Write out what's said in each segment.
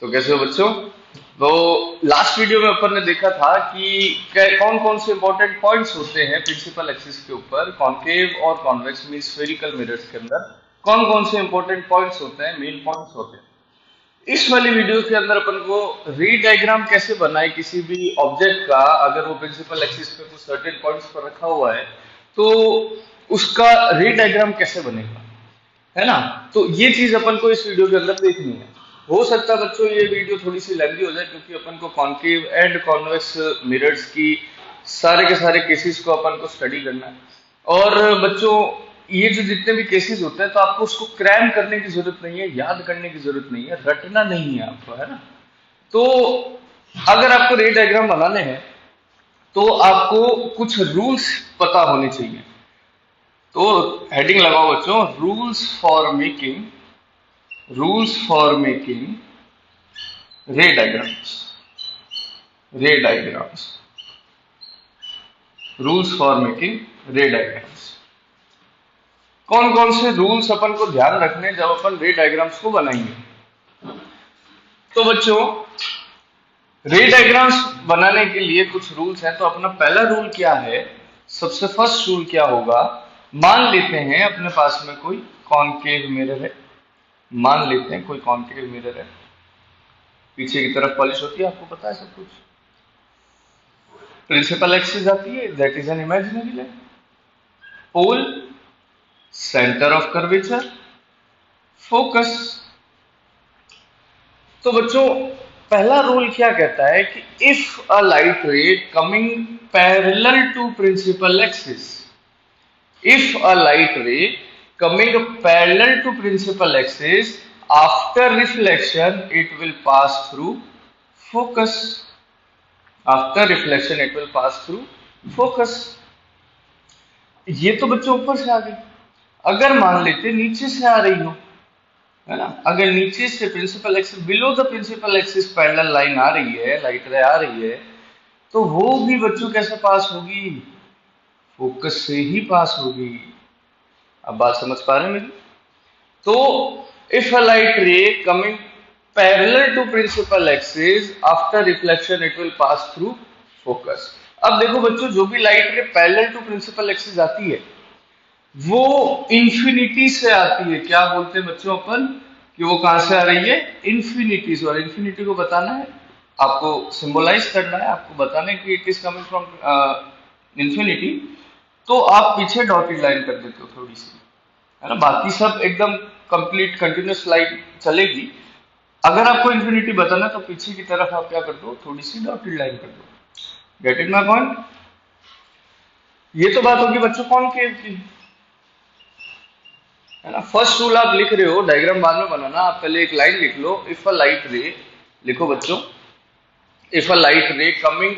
तो कैसे हो बच्चों? तो लास्ट वीडियो में अपन ने देखा था कि कौन कौन से इंपॉर्टेंट पॉइंट्स होते हैं प्रिंसिपल एक्सिस के ऊपर, कॉनकेव और कॉन्वेक्स मीन स्फेरिकल मिरर्स के अंदर कौन कौन से इंपॉर्टेंट पॉइंट्स होते हैं, मेन पॉइंट्स होते हैं। इस वाली वीडियो के अंदर अपन को री डायग्राम कैसे बनाए किसी भी ऑब्जेक्ट का, अगर वो प्रिंसिपल एक्सिस पे कुछ सर्टेन पॉइंट्स पर रखा हुआ है तो उसका री डायग्राम कैसे बनेगा, है ना। तो ये चीज अपन को इस वीडियो के अंदर देखनी है। हो सकता है बच्चों ये वीडियो थोड़ी सी लेंथी हो जाए क्योंकि अपन को कॉन्केव एंड कॉन्वेक्स मिरर्स की सारे के सारे केसेस को अपन को स्टडी करना है। और बच्चों ये जो जितने भी केसेस होते हैं तो आपको उसको क्रैम करने की जरूरत नहीं है, याद करने की जरूरत नहीं है, रटना नहीं है आपको, है ना। तो अगर आपको रे डायग्राम बनाने हैं तो आपको कुछ रूल्स पता होने चाहिए। तो हेडिंग लगाओ बच्चों, रूल्स फॉर मेकिंग रे डायग्राम्स। रे डायग्राम्स, रूल्स फॉर मेकिंग रे डायग्राम्स। कौन कौन से रूल्स अपन को ध्यान रखने जब अपन रे डायग्राम्स को बनाएंगे। तो बच्चों रे डायग्राम्स बनाने के लिए कुछ रूल्स हैं। तो अपना पहला रूल क्या है, सबसे फर्स्ट रूल क्या होगा, मान लेते हैं अपने पास में कोई कॉनकेव मिरर है। मान लेते हैं कोई कॉनकेव मिरर है, पीछे की तरफ पॉलिश होती है, आपको पता है सब कुछ। प्रिंसिपल एक्सिस आती है, that is an imaginary line. Pole, centre of curvature, focus. तो बच्चों पहला रूल क्या कहता है कि if a light ray coming parallel to principal axis, if a light ray coming parallel to principal axis, after reflection it will pass through focus. After reflection it will pass through focus. ये तो बच्चों ऊपर से आ गई। अगर मान लेते नीचे से आ रही हो, है ना, अगर नीचे से principal axis, below the principal axis parallel line आ रही है, लाइट रे आ रही है, तो वो भी बच्चों कैसे पास होगी, फोकस से ही पास होगी। अब बात समझ पा रहे हैं मेरी? तो if a light ray coming parallel to principal axis, after reflection it will pass through focus. अब देखो बच्चों, जो भी light ray parallel to principal axis आती है वो इंफिनिटी से आती है। क्या बोलते हैं बच्चों अपन कि वो कहां से आ रही है, इंफिनिटी से। और इंफिनिटी को बताना है, आपको सिंबलाइज करना है, आपको बताना है कि it is coming from infinity. तो आप पीछे डॉटेड लाइन कर देते हो थोड़ी सी, है ना। बाकी सब एकदम कंप्लीट कंटिन्यूस लाइन चलेगी। अगर आपको इंफिनिटी बताना तो पीछे की तरफ आप क्या कर दो, थोड़ी सी डॉटेड लाइन कर दो। Get it my point? ये तो बात होगी बच्चों कॉनकेव की, है ना। फर्स्ट रूल आप लिख रहे हो, डायग्राम बाद में बनाना, आप पहले एक लाइन लिख लो, इफ अ लाइट रे, लिखो बच्चों, if a light ray coming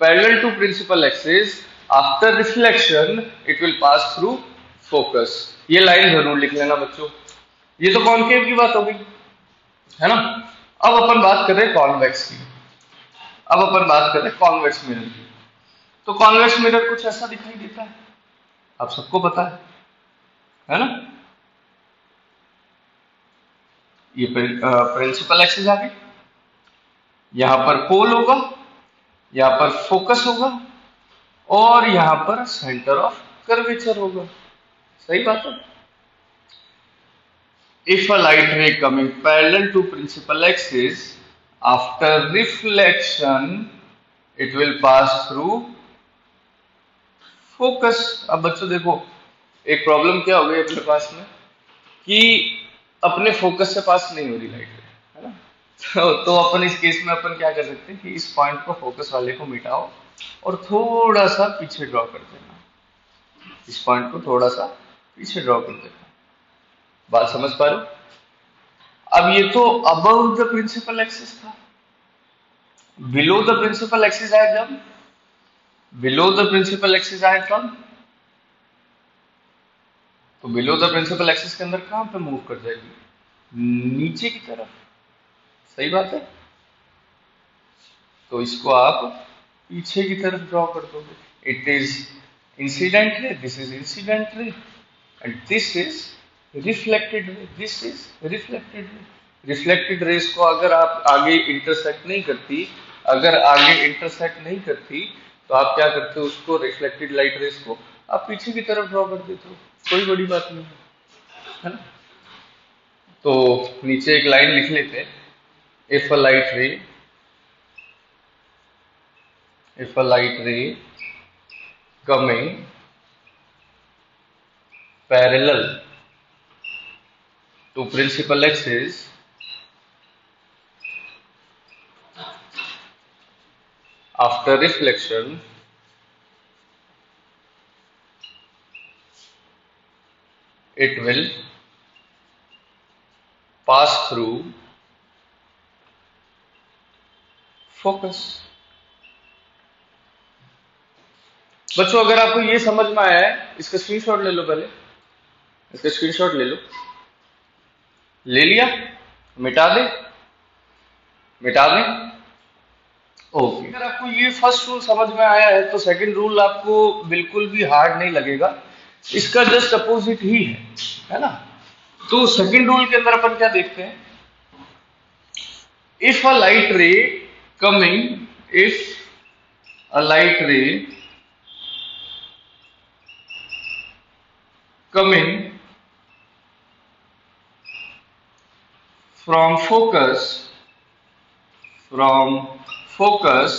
parallel to principal axis, after reflection it will pass through focus. ये लाइन जरूर लिख लेना बच्चों। ये तो कॉनकेव की बात हो गई, है ना। अब अपन बात कर रहे हैं कॉन्वेक्स की। अब अपन बात कर रहे हैं कॉन्वेक्स मिरर की। तो कॉन्वेक्स मिरर कुछ ऐसा दिखाई देता है, आप सबको पता है ना। ये प्रिंसिपल एक्सिस आ गई, यहां पर पोल होगा, यहां पर फोकस होगा और यहां पर सेंटर ऑफ कर्वेचर होगा। सही बात है। If a light ray coming parallel to principal axis, after reflection, it will pass through focus. अब बच्चों देखो, एक प्रॉब्लम क्या हो गई अपने पास में कि अपने फोकस से पास नहीं हो रही लाइट रे, है ना। तो अपन इस केस में अपन क्या कर सकते हैं कि इस पॉइंट को, फोकस वाले को मिटाओ और थोड़ा सा पीछे ड्रॉ कर देना। इस पॉइंट को थोड़ा सा पीछे ड्रॉ कर देना। बात समझ पा रहे हो? अब ये तो अबव द प्रिंसिपल एक्सिस था, बिलो द प्रिंसिपल एक्सिस आए जब, बिलो द प्रिंसिपल एक्सिस आए तब, तो बिलो द प्रिंसिपल एक्सिस के अंदर कहां पे मूव कर जाएगी, नीचे की तरफ। सही बात है। तो इसको आप पीछे की तरफ ड्रॉ कर दोगे। It is incident ray, this is incident ray, and this is reflected ray, this is reflected ray. Reflected rays को अगर आप आगे इंटरसेक्ट नहीं करती, अगर आगे इंटरसेक्ट नहीं करती, तो आप क्या करते हो, उसको रिफ्लेक्टेड लाइट रेस को आप पीछे की तरफ ड्रॉ कर देते हो, कोई बड़ी बात नहीं है ना। तो नीचे एक लाइन लिख लेते हैं, इफ अ लाइट रे, इफ अ लाइट रे coming parallel to principal axis after reflection, it will pass through focus। बच्चों अगर आपको ये समझ में आया है, इसका स्क्रीनशॉट ले लो, पहले इसका स्क्रीनशॉट ले लो। ले लिया? मिटा दे, मिटा दें। ओके, अगर आपको ये फर्स्ट रूल समझ में आया है तो सेकंड रूल आपको बिल्कुल भी हार्ड नहीं लगेगा, इसका जस्ट अपोजिट ही है ना। तो सेकंड रूल के अंदर अपन क्या देखते हैं, if a light ray coming, if a light रे coming from focus, from focus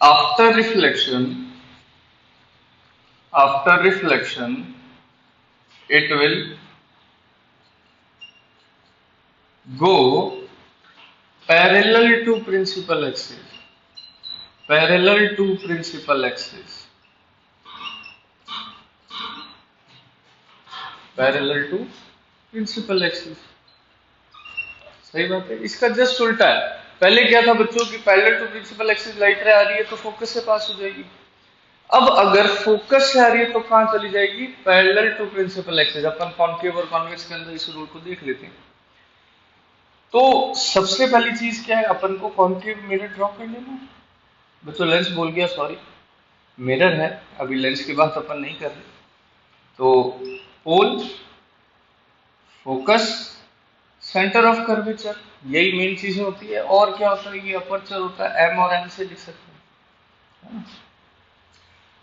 after reflection, after reflection it will go parallel to principal axis, parallel to principal axis, parallel to principal axis. सही बात है, इसका just उल्टा है। पहले क्या था बच्चों की, parallel to principal axis light ray आ रही है तो फोकस से पास हो जाएगी। अब अगर फोकस से आ रही है तो कहां चली जाएगी, पैरेलल टू प्रिंसिपल एक्सिस। अपन कॉन्केव और कॉन्वेक्स के अंदर इस रूल को देख लेते हैं। तो सबसे पहली चीज क्या है, अपन को कॉन्केव मिरर ड्रॉ कर लेना है। बच्चों लेंस बोल गया, सॉरी, मिरर है, अभी लेंस की बात अपन नहीं कर रहे। तो पोल, फोकस, सेंटर ऑफ कर्वेचर, यही मेन चीजें होती है। और क्या होता है, ये अपर्चर होता है, एम और एन से लिख सकते हैं।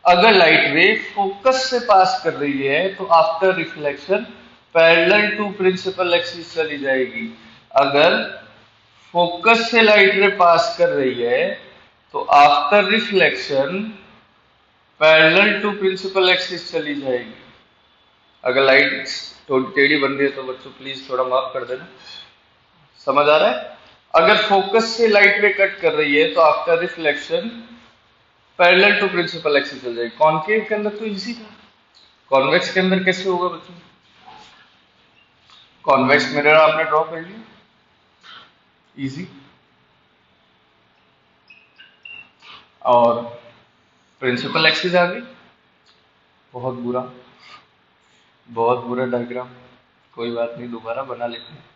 अगर लाइट रे फोकस से पास कर रही है तो after reflection parallel to principal axis चली जाएगी। अगर फोकस से लाइट रे पास कर रही है तो after reflection parallel to principal axis चली जाएगी। अगर लाइट थोड़ी टेढ़ी बन रही है तो बच्चों प्लीज थोड़ा माफ कर देना, समझ आ रहा है। अगर फोकस से लाइट रे कट कर रही है तो after reflection parallel to principal axis चल जाएगी। कॉन्केव के अंदर तो इजी था, कॉन्वेक्स के अंदर कैसे होगा बच्चों, कॉन्वेक्स मिरर आपने ड्रॉ कर लिया, इजी। और प्रिंसिपल एक्सिस आ गई, बहुत बुरा, बहुत बुरा डायग्राम, कोई बात नहीं, दोबारा बना लेते हैं।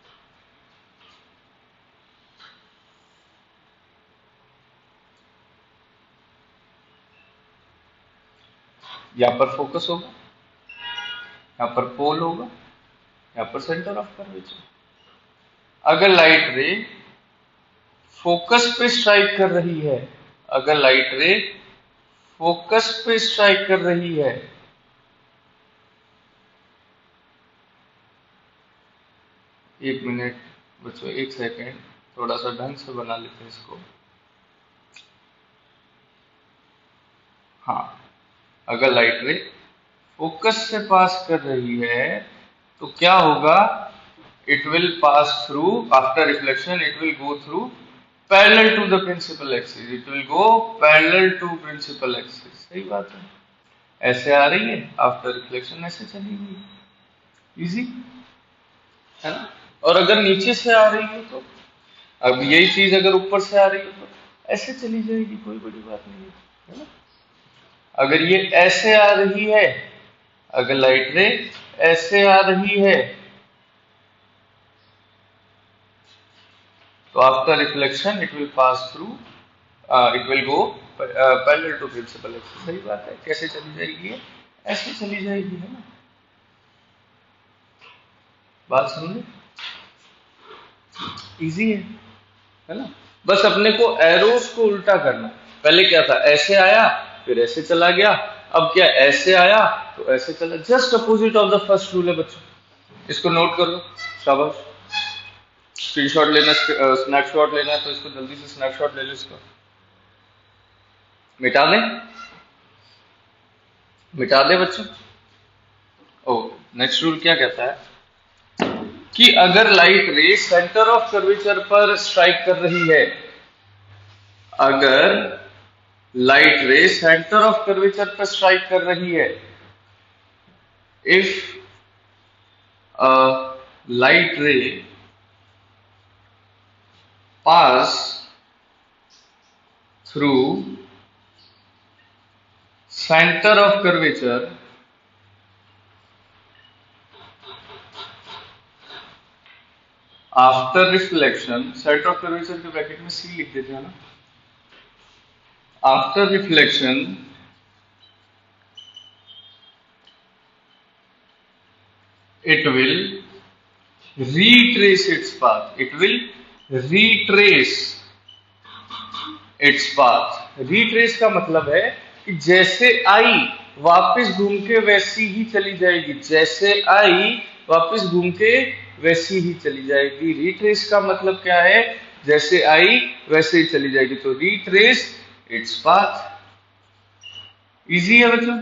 यहां पर फोकस होगा, यहां पर पोल होगा, यहां पर सेंटर ऑफ कर्वेचर। अगर लाइट रे फोकस पे स्ट्राइक कर रही है, अगर लाइट रे फोकस पे स्ट्राइक कर रही है, एक मिनट बच्चों, एक सेकेंड, थोड़ा सा ढंग से बना लेते हैं इसको। हाँ, अगर लाइट रे फोकस से पास कर रही है तो क्या होगा, it will pass through after reflection, it will go through parallel to the principal axis, it will go parallel to principal axis. सही बात है, ऐसे आ रही है, आफ्टर रिफ्लेक्शन ऐसे चलेगी, इजी है ना। और अगर नीचे से आ रही है तो, अब यही चीज अगर ऊपर से आ रही है तो ऐसे चली जाएगी, कोई बड़ी बात नहीं है ना। अगर ये ऐसे आ रही है, अगर लाइट रे ऐसे आ रही है तो after reflection it will pass through, it will go parallel to principal axis. सही बात है, कैसे चली जाएगी, ऐसे चली जाएगी, है ना। बात समझे? इजी है ना? बस अपने को एरोस को उल्टा करना। पहले क्या था, ऐसे आया फिर ऐसे चला गया, अब क्या ऐसे आया तो ऐसे चला, just opposite of the first rule है बच्चों। इसको नोट कर लो, शाबाश। स्क्रीनशॉट लेना, स्नैपशॉट लेना है तो इसको जल्दी से स्नैपशॉट ले लो, इसको मिटा दें, मिटा दे बच्चों। ओ, नेक्स्ट रूल क्या कहता है कि अगर लाइट रे सेंटर ऑफ कर्वेचर पर स्ट्राइक कर रही है, अगर लाइट रे सेंटर ऑफ कर्वेचर पर स्ट्राइक कर रही है, इफ अ लाइट रे pass through centre of curvature after reflection, centre of curvature के ब्रैकेट में सी लिख देते हैं ना, after reflection it will retrace its path, it will retrace its path। retrace का मतलब है कि जैसे आई वापस घूम के वैसी ही चली जाएगी, जैसे आई वापस घूम के वैसी ही चली जाएगी। retrace का मतलब क्या है, जैसे आई वैसे ही चली जाएगी, तो retrace its path। इजी है बच्चों।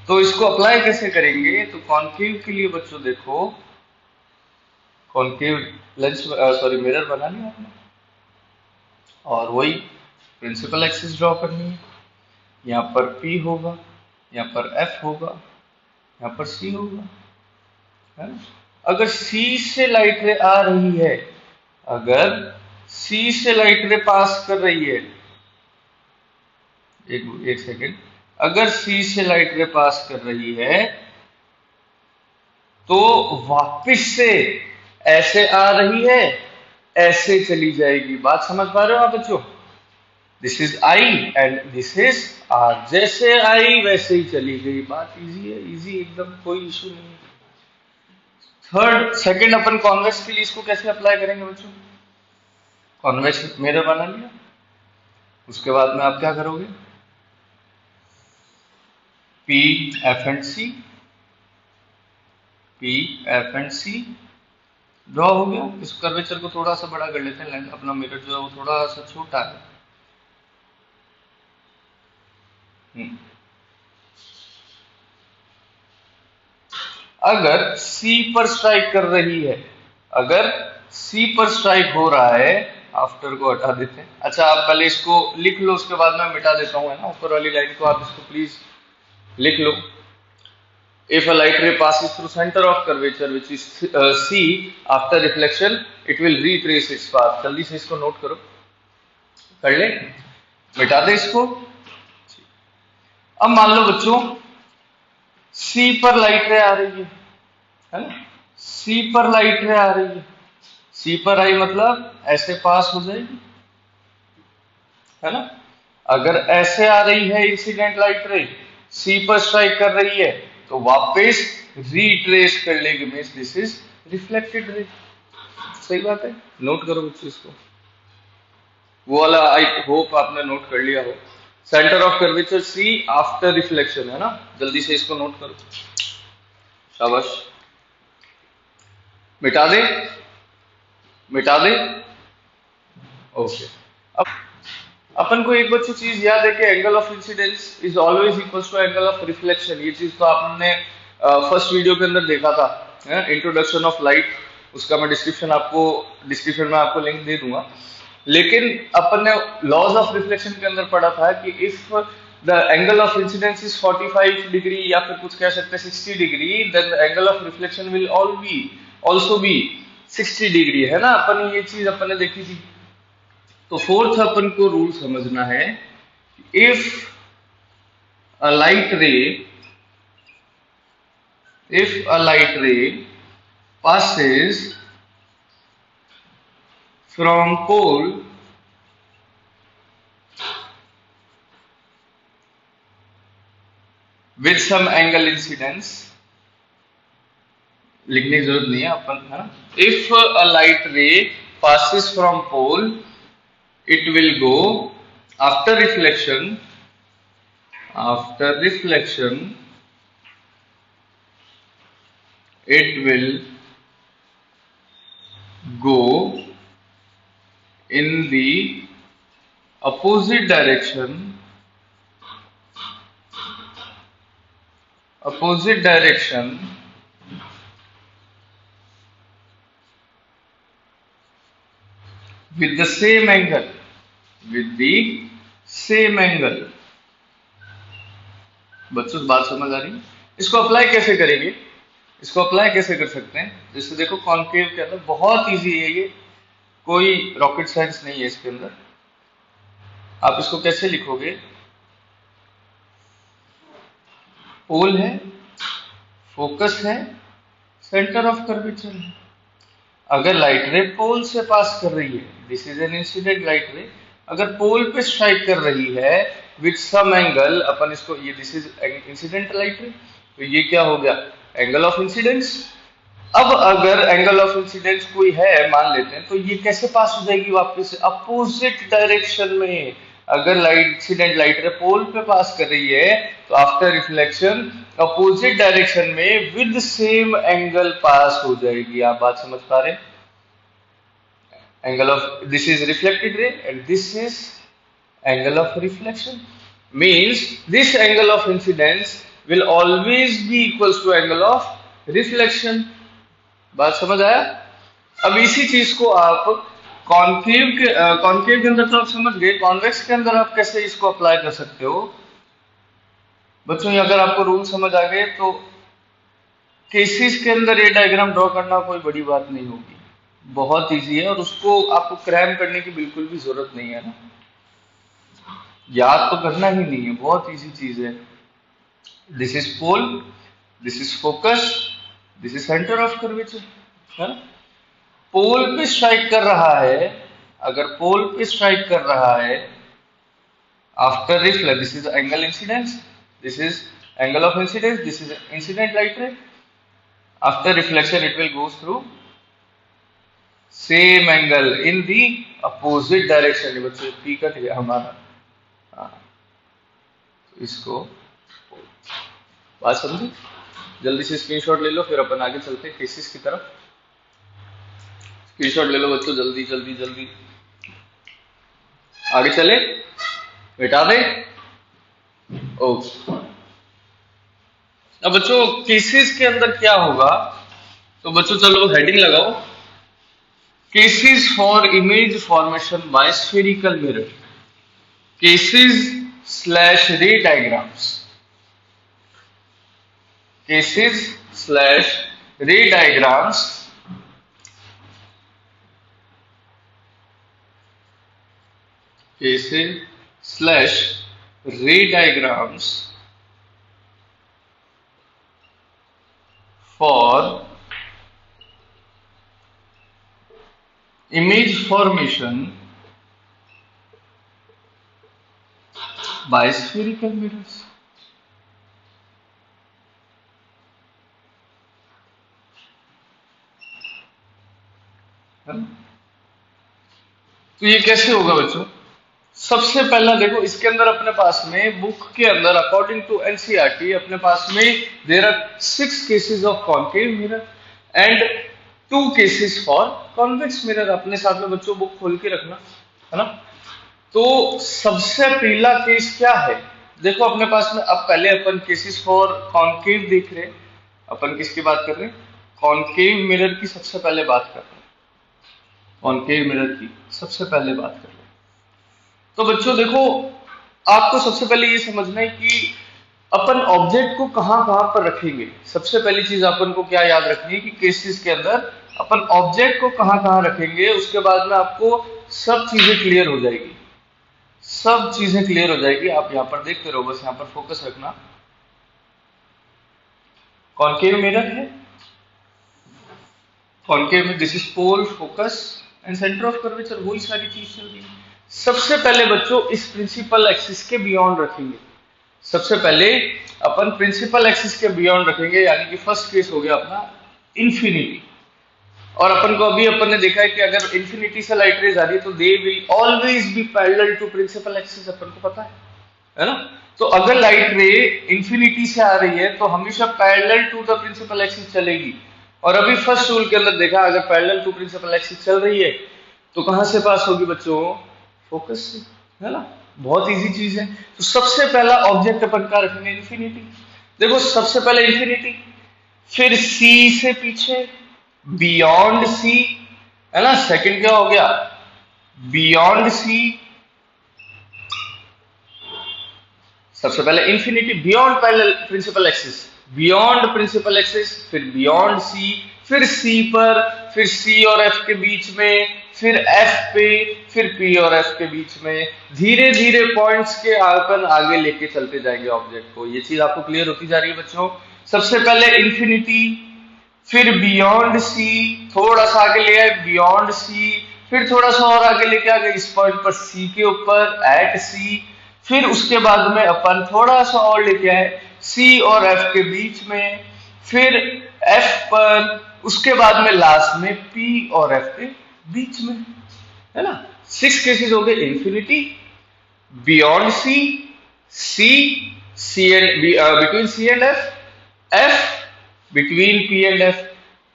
तो इसको अप्लाई कैसे करेंगे, तो कॉन्केव के लिए बच्चों देखो, कॉन्केव लेंस, सॉरी मिरर बना लिया आपने, और वही प्रिंसिपल एक्सिस ड्रॉ करनी है। यहाँ पर P होगा, यहाँ पर F होगा, यहाँ पर C होगा, है ना? अगर C से लाइट रे आ रही है, अगर C से लाइट रे पास कर रही है, एक सेकेंड, अगर C से लाइट रे पास कर रही है तो वापिस से ऐसे आ रही है, ऐसे चली जाएगी। बात समझ पा रहे हो आप बच्चों? This is I and this is R, जैसे आई वैसे ही चली गई। बात इजी है, इजी एकदम, कोई इशू नहीं है। थर्ड सेकंड अपन कॉन्वेक्स के लिए इसको कैसे अप्लाई करेंगे बच्चों? कॉन्वेक्स मिरर बना लिया, उसके बाद में आप क्या करोगे, P F and C, P F and C draw हो गया। इस कर्वेचर को थोड़ा सा बड़ा कर लेते हैं, अपना मिरर जो है वो थोड़ा सा छोटा है। अगर C पर स्ट्राइक कर रही है, अगर C पर स्ट्राइक हो रहा है, आफ्टर को हटा देते हैं। अच्छा, आप पहले इसको लिख लो, उसके बाद मैं मिटा देता हूँ, है ना? ऊपर वाली लाइन को आप इसको प्लीज लिख लो। If a light ray passes through center of curvature which is C after reflection, it will retrace its path। जल्दी से इसको नोट करो, कर ले, मिटा दे इसको। अब मान लो बच्चों C पर लाइट रे आ रही है ना? C पर लाइट रे आ रही है, C पर आई मतलब ऐसे पास हो जाएगी, है ना? अगर ऐसे आ रही है इंसिडेंट लाइट रे, C पर स्ट्राइक कर रही है, तो वापस रिट्रेस कर लेगी, मींस दिस इज रिफ्लेक्टेड रे। सही बात है, नोट करो बच्चों इसको। वो वाला आई होप आपने नोट कर लिया हो। Centre of curvature C after reflection, है ना? जल्दी से इसको नोट करो, शाबाश। मिटा दे, मिटा दे, ओके। अब अपन को एक बच्चों चीज याद है कि angle of incidence is always equals to angle of reflection. ये चीज तो आपने फर्स्ट वीडियो के अंदर देखा था, इंट्रोडक्शन ऑफ लाइट। उसका मैं डिस्क्रिप्शन में आपको लिंक दे दूंगा। लेकिन अपन ने लॉज ऑफ रिफ्लेक्शन के अंदर पढ़ा था कि if the angle of incidence is 45 degree या फिर कुछ कह सकते हैं 60 degree, then the angle of reflection will also be 60 degree, है ना? अपन ये चीज अपन ने देखी थी। तो फोर्थ अपन को रूल समझना है, इफ अ लाइट रे, if a light ray passes from pole with some angle incidence, लिखने की जरूरत नहीं है अपन, है ना। इफ अ लाइट रे passes from pole, it will go after reflection, after reflection it will go in the opposite direction, opposite direction with the same angle, with the same angle। बच्चों बात समझ आ रही है? इसको अप्लाई कैसे करेंगे, इसको अप्लाई कैसे कर सकते हैं? जैसे देखो कॉन्केव के अंदर बहुत इजी है ये, कोई रॉकेट साइंस नहीं है इसके अंदर। आप इसको कैसे लिखोगे? पोल है, फोकस है, सेंटर ऑफ कर्वेचर है। अगर लाइट रे पोल से पास कर रही है, this is an incident light रे, अगर पोल पे स्ट्राइक कर रही है विथ सम एंगल, अपन इसको ये this is incident light ray, तो ये क्या हो गया? Angle of incidence. अब अगर एंगल ऑफ इंसिडेंस कोई है मान लेते हैं, तो ये कैसे पास हो जाएगी? वापस अपोजिट डायरेक्शन में। अगर लाइट इंसिडेंट लाइट रे पोल पे पास कर रही है, तो आफ्टर रिफ्लेक्शन अपोजिट डायरेक्शन में विद सेम एंगल पास हो जाएगी। आप बात समझ पा रहे हैं? Angle of this is reflected रे and this is angle of reflection, means this angle of incidence will always be equals to angle of reflection। बात समझ आया? अब इसी चीज को आप कॉन्केव के अंदर तो आप समझ गए, कॉन्वेक्स के अंदर आप कैसे इसको अप्लाई कर सकते हो? बच्चों अगर आपको रूल समझ आ गए तो केसेस के अंदर ये डायग्राम ड्रॉ करना कोई बड़ी बात नहीं होगी, बहुत इजी है, और उसको आपको क्रैम करने की बिल्कुल भी जरूरत नहीं है ना, याद तो करना ही नहीं है, बहुत इजी चीज है। This is pole, this is focus, this is centre of curvature, है ना। पोल पे स्ट्राइक कर रहा है, अगर पोल पे स्ट्राइक कर रहा है after reflect, this is angle incidence, this is angle of incidence, this is incident light रे, after reflection it will go through same angle in the opposite direction. बच्चों पी कट गया हमारा, तो इसको बात समझे? जल्दी से स्क्रीनशॉट ले लो, फिर अपन आगे चलते हैं केसेस की तरफ। स्क्रीनशॉट ले लो बच्चों, जल्दी जल्दी जल्दी आगे चले, बेटा दे। ओके, अब बच्चों केसेस के अंदर क्या होगा, तो बच्चों चलो हेडिंग लगाओ, cases for image formation by spherical mirror, cases slash रे diagrams, cases slash ray diagrams cases slash ray diagrams for image formation by spherical mirrors। तो ये कैसे होगा बच्चों? सबसे पहला देखो, इसके अंदर अपने पास में बुक के अंदर अकॉर्डिंग टू एनसीईआरटी अपने पास में there are 6 cases of concave mirror and 2 cases for convex mirror. अपने साथ में बच्चों बुक खोल के रखना, है ना। तो सबसे पहला केस क्या है? देखो अपने पास में, अब पहले अपन केसेस फॉर कॉन्केव देख रहे हैं। अपन किसकी बात कर रहे हैं? कॉन्केव मिरर की सबसे पहले बात कर रहे हैं, कॉन्केव मिरर की सबसे पहले बात कर रहे हैं। तो बच्चों देखो, आपको सबसे पहले ये समझना है कि अपन ऑब्जेक्ट को कहां कहां पर रखेंगे। सबसे पहली चीज अपन को क्या याद रखनी है कि केसेस के अंदर अपन ऑब्जेक्ट को कहां कहां रखेंगे, उसके बाद में आपको सब चीजें क्लियर हो जाएगी, सब चीजें क्लियर हो जाएगी। आप यहाँ पर देखते रहो, बस यहाँ पर फोकस रखना। कॉन्केव मिरर है, कॉन्केव में this is pole, focus and centre of curvature, वही सारी चीज चल रही है। सबसे पहले बच्चों इस प्रिंसिपल एक्सिस के बियॉन्ड रखेंगे। सबसे पहले अपन प्रिंसिपल एक्सिस के बियॉन्ड रखेंगे, यानी कि फर्स्ट केस हो गया अपना इन्फिनिटी। और अपन को अभी अपन ने देखा है कि अगर इन्फिनिटी से लाइट रेज आ रही है तो they will always be parallel to principal axis, अपन को पता है ना। तो अगर लाइट रे इन्फिनिटी से आ रही है तो हमेशा parallel to the principal axis चलेगी। और अभी फर्स्ट रूल के अंदर देखा, अगर पैरेलल टू प्रिंसिपल एक्सिस चल रही है तो कहां से पास होगी बच्चों, फोकस से, है ना। बहुत इजी चीज है। तो सबसे पहला ऑब्जेक्ट अपन का रखेंगे इन्फिनिटी। देखो सबसे पहले इन्फिनिटी, फिर सी से पीछे बियॉन्ड सी, है ना। सेकंड क्या हो गया, बियॉन्ड सी। सबसे पहले infinity beyond parallel principal axis, beyond principal axis, फिर बियॉन्ड सी, फिर सी पर, फिर सी और एफ के बीच में, फिर एफ पे, फिर पी और एफ के बीच में। धीरे धीरे पॉइंट्स के अपन आगे लेके चलते जाएंगे ऑब्जेक्ट को। ये चीज आपको क्लियर होती जा रही है बच्चों। सबसे पहले इन्फिनिटी, फिर बियॉन्ड सी, थोड़ा सा आगे ले आए बियॉन्ड सी, फिर थोड़ा सा और आगे लेके आ गए इस पॉइंट पर सी के ऊपर एट सी, फिर उसके बाद में अपन थोड़ा सा और लेके आए सी और एफ के बीच में, फिर एफ पर, उसके बाद में लास्ट में पी और एफ के बीच में, है ना। 6 केसेस हो गए, infinity, beyond C, C and between C and F, F between P and F.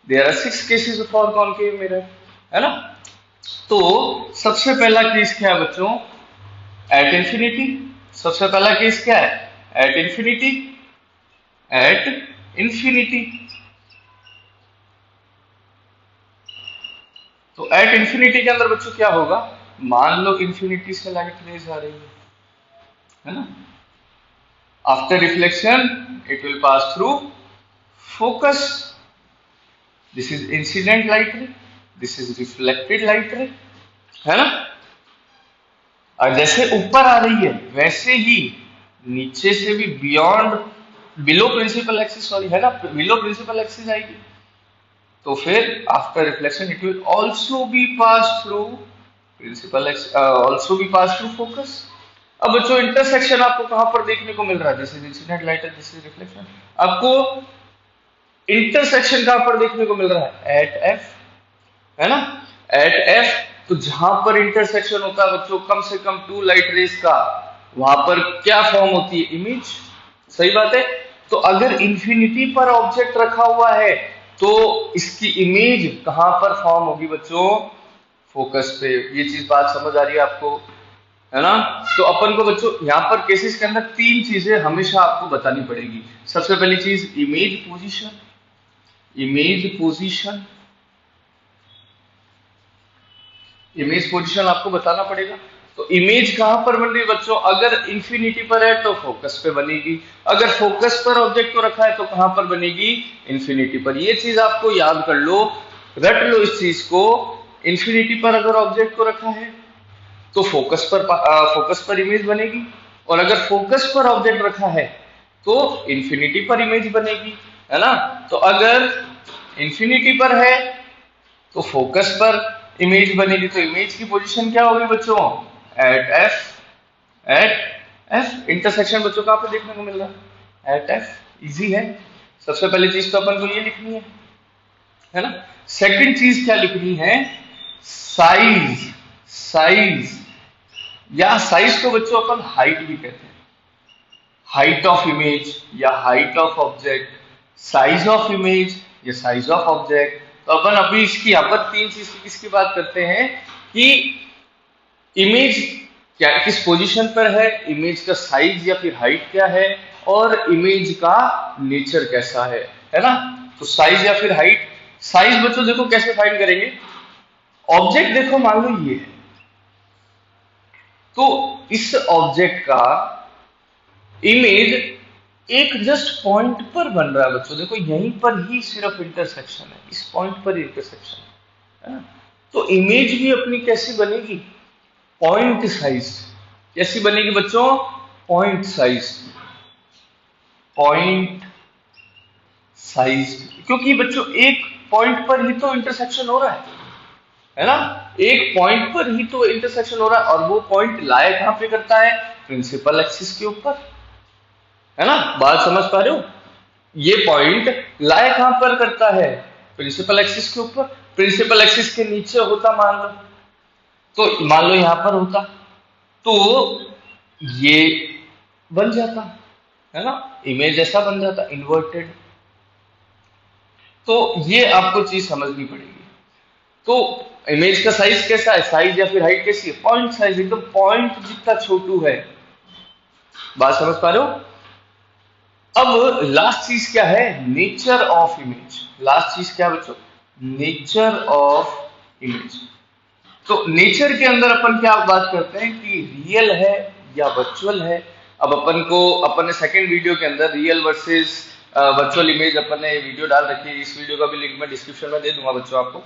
There are 6 cases for concave mirror, है ना। तो सबसे पहला केस क्या है बच्चों, एट इंफिनिटी। सबसे पहला केस क्या है, एट इंफिनिटी, एट इंफिनिटी। तो एट इंफिनिटी के अंदर बच्चों क्या होगा, मान लो इंफिनिटी से लाइट रेज आ रही है ना। After reflection it will pass through focus, this is incident light ray, this is reflected light ray, है ना। और जैसे ऊपर आ रही है वैसे ही नीचे से भी beyond, below principal axis, sorry, है ना, बिलो प्रिंसिपल एक्सिस आएगी। तो फिर after reflection it will also be pass through principal axis, also be pass through focus. अब बच्चों इंटरसेक्शन आपको कहां पर देखने को मिल रहा है, जैसे इंसिडेंट लाइट है, जैसे रिफ्लेक्शन, आपको इंटरसेक्शन कहां पर देखने को मिल रहा है, एट एफ, है ना, एट एफ। तो जहां पर इंटरसेक्शन होता है बच्चों कम से कम 2 लाइट रेज का, वहां पर क्या फॉर्म होती है, इमेज। सही बात है। तो अगर इंफिनिटी पर ऑब्जेक्ट रखा हुआ है तो इसकी इमेज कहां पर फॉर्म होगी बच्चों, फोकस पे। ये चीज बात समझ आ रही है आपको, है ना। तो अपन को बच्चों यहां पर केसेस के अंदर 3 चीजें हमेशा आपको बतानी पड़ेगी। सबसे पहली चीज image position, image position, image position आपको बताना पड़ेगा। तो इमेज कहां पर बन रही है बच्चों, अगर इंफिनिटी पर है तो फोकस पे बनेगी, अगर फोकस पर ऑब्जेक्ट को रखा है तो कहां पर बनेगी, इंफिनिटी पर। ये चीज आपको याद कर लो, रट लो इस चीज को। इंफिनिटी पर अगर ऑब्जेक्ट को रखा है तो फोकस पर इमेज बनेगी, और अगर फोकस पर ऑब्जेक्ट रखा है तो इंफिनिटी पर इमेज बनेगी, है ना। तो अगर इंफिनिटी पर है तो फोकस पर इमेज बनेगी। तो इमेज की पोजीशन क्या होगी बच्चों, at F, at F. Intersection बच्चों कहां पे देखने को मिल रहा है, एट एफ। इजी है। सबसे पहली चीज तो अपन को ये लिखनी है ना। सेकंड चीज क्या लिखनी है, साइज। साइज या साइज को बच्चों अपन हाइट भी कहते हैं, हाइट ऑफ इमेज या height of object, size of image या साइज ऑफ ऑब्जेक्ट। तो अपन अभी इसकी यहाँ पर 3 चीज की किसकी बात करते हैं कि इमेज क्या किस पोजीशन पर है, इमेज का साइज या फिर हाइट क्या है, और इमेज का नेचर कैसा है ना। तो साइज या फिर हाइट। साइज बच्चों देखो कैसे फाइंड करेंगे, ऑब्जेक्ट देखो मान लो ये है, तो इस ऑब्जेक्ट का इमेज एक जस्ट पॉइंट पर बन रहा है बच्चों। देखो यहीं पर ही सिर्फ इंटरसेक्शन है, इस पॉइंट पर इंटरसेक्शन है ना। तो इमेज भी अपनी कैसी बनेगी, पॉइंट साइज। कैसी बनेगी बच्चों, पॉइंट साइज, पॉइंट साइज। क्योंकि बच्चों एक पॉइंट पर ही तो इंटरसेक्शन हो रहा है ना। एक पॉइंट पर ही तो इंटरसेक्शन हो रहा है, और वो पॉइंट लाया कहां पे करता है, प्रिंसिपल एक्सिस के ऊपर, है ना। बात समझ पा रहे हो, ये पॉइंट लाया कहां पर करता है, प्रिंसिपल एक्सिस के ऊपर, प्रिंसिपल एक्सिस के नीचे होता मान लो, तो मान लो यहां पर होता, तो ये बन जाता है ना, इमेज ऐसा बन जाता इन्वर्टेड। तो ये आपको चीज समझनी पड़ेगी। तो इमेज का साइज कैसा है, साइज या फिर हाइट कैसी है, पॉइंट साइज, एकदम पॉइंट जितना छोटू है। बात समझ पा रहे हो? अब लास्ट चीज क्या है, नेचर ऑफ इमेज। लास्ट चीज क्या बच्चों, नेचर ऑफ इमेज। तो नेचर के अंदर अपन क्या बात करते हैं कि रियल है या वर्चुअल है। अब अपन ने सेकंड वीडियो के अंदर रियल वर्सेस वर्चुअल इमेज अपन ने वीडियो डाल रखी है, इस वीडियो का भी लिंक मैं डिस्क्रिप्शन में दे दूंगा बच्चों आपको।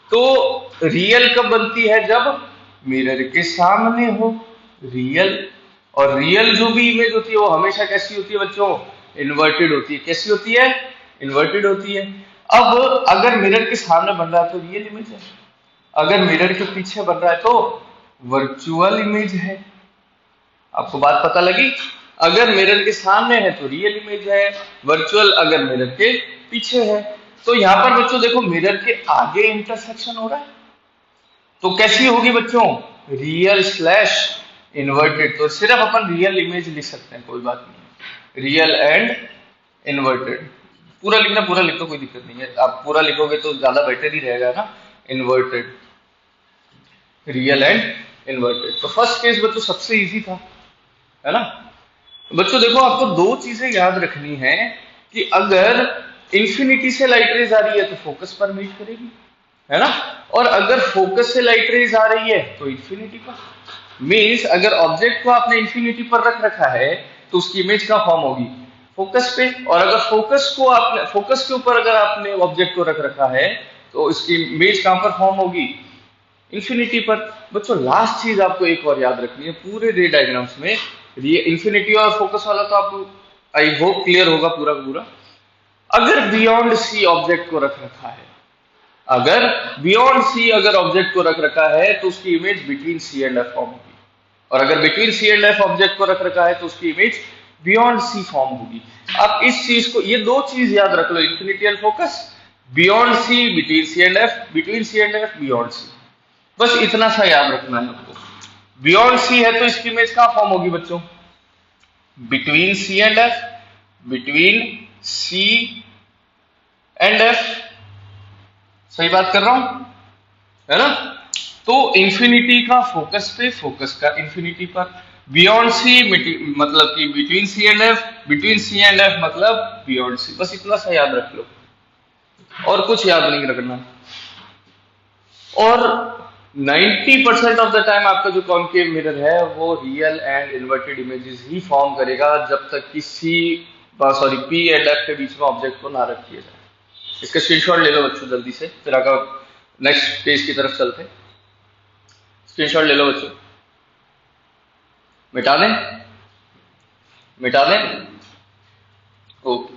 तो रियल कब बनती है, जब मिरर के सामने हो रियल। और रियल जो भी इमेज होती है वो हमेशा कैसी होती है बच्चों, इन्वर्टेड होती है। कैसी होती है, इन्वर्टेड होती है। अब अगर मिरर के सामने बन रहा है तो रियल इमेज है, अगर मिरर के पीछे बन रहा है तो वर्चुअल इमेज है। आपको बात पता लगी? अगर मिरर के सामने है तो रियल इमेज है, वर्चुअल अगर मिरर के पीछे है। तो यहां पर बच्चों देखो मिरर के आगे इंटरसेक्शन हो रहा है, तो कैसी होगी बच्चों, रियल स्लैश इन्वर्टेड। तो सिर्फ अपन रियल इमेज लिख सकते हैं, कोई बात नहीं, रियल एंड इन्वर्टेड। पूरा लिखना, पूरा लिख दो, कोई दिक्कत नहीं है। आप पूरा लिखोगे तो ज्यादा बेटर ही रहेगा ना, इन्वर्टेड, रियल एंड इन्वर्टेड। तो फर्स्ट केस बच्चों सबसे इजी था, है ना। बच्चों देखो आपको दो चीजें याद रखनी है कि अगर इंफिनिटी से लाइट रेज आ रही है तो फोकस पर मीट करेगी, है ना, और अगर फोकस से लाइट रेज आ रही है तो इंफिनिटी पर। मीन्स अगर ऑब्जेक्ट को आपने इंफिनिटी पर रख रखा है तो उसकी इमेज कहाँ फॉर्म होगी, फोकस पे। और अगर फोकस के ऊपर अगर आपने ऑब्जेक्ट को रख रखा है तो इसकी इमेज कहां पर फॉर्म होगी, इंफिनिटी पर। बच्चों लास्ट चीज आपको एक और याद रखनी है पूरे रे डायग्राम्स में, ये इंफिनिटी और फोकस वाला तो आपको आई होप क्लियर होगा पूरा पूरा। अगर बियॉन्ड सी ऑब्जेक्ट को रख रखा है, अगर बियॉन्ड सी अगर ऑब्जेक्ट को रख रखा है तो उसकी image between C and F form होगी। और अगर between C and F object को रख रखा है तो उसकी इमेज बियॉन्ड सी फॉर्म होगी। आप इस चीज को, ये दो चीज याद रख लो, infinity and focus, beyond C between C and F, between C and F beyond C. बस इतना सा याद रखना है आपको। बियॉन्ड सी है तो इसकी इमेज कहां फॉर्म होगी बच्चों, between C and F, between C and F. सही बात कर रहा हूं, है ना। तो इंफिनिटी का फोकस पे, फोकस का इंफिनिटी पर, बियॉन्ड सी मतलब कि between C and F, between C and F मतलब बियॉन्ड सी। बस इतना सा याद रख लो और कुछ याद नहीं रखना। और 90% ऑफ द टाइम आपका जो कॉन्केव मिरर है वो real and inverted images he form करेगा जब तक कि पी एंड एफ के बीच में ऑब्जेक्ट को ना रख दिया जाए। इसका स्क्रीनशॉट ले लो बच्चों जल्दी से, फिर आगे नेक्स्ट पेज की तरफ चलते हैं। स्क्रीनशॉट ले लो बच्चों, मिटा दें, मिटा दें, ओके।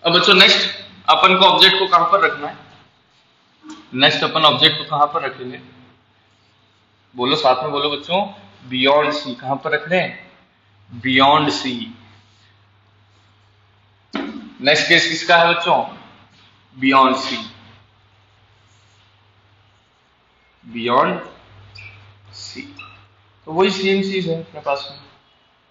अब बच्चों नेक्स्ट अपन को ऑब्जेक्ट को कहां पर रखना है, नेक्स्ट अपन ऑब्जेक्ट को कहां पर रखेंगे, बोलो साथ में बोलो बच्चों, बियॉन्ड सी। कहां पर रख रहे हैं, बियॉन्ड सी। नेक्स्ट केस किसका है बच्चों, बियॉन्ड सी, बियॉन्ड सी। तो वही सेम चीज है अपने पास में,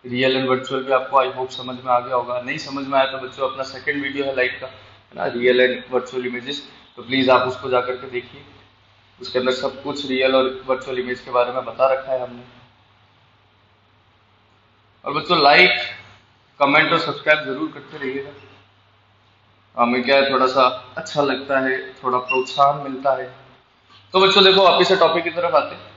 रियल एंड वर्चुअल भी आपको आई होप समझ में आ गया होगा। नहीं समझ में आया तो बच्चों अपना सेकंड वीडियो है लाइट का, है ना, रियल एंड वर्चुअल इमेजेस, तो प्लीज आप उसको जाकर के देखिए। उसके अंदर सब कुछ रियल और वर्चुअल इमेज के बारे में बता रखा है हमने। और बच्चों लाइक, कमेंट और सब्सक्राइब जरूर करते रहिएगा, हमें क्या है थोड़ा सा अच्छा लगता है, थोड़ा प्रोत्साहन मिलता है। तो बच्चों देखो वापिस से टॉपिक की तरफ आते हैं।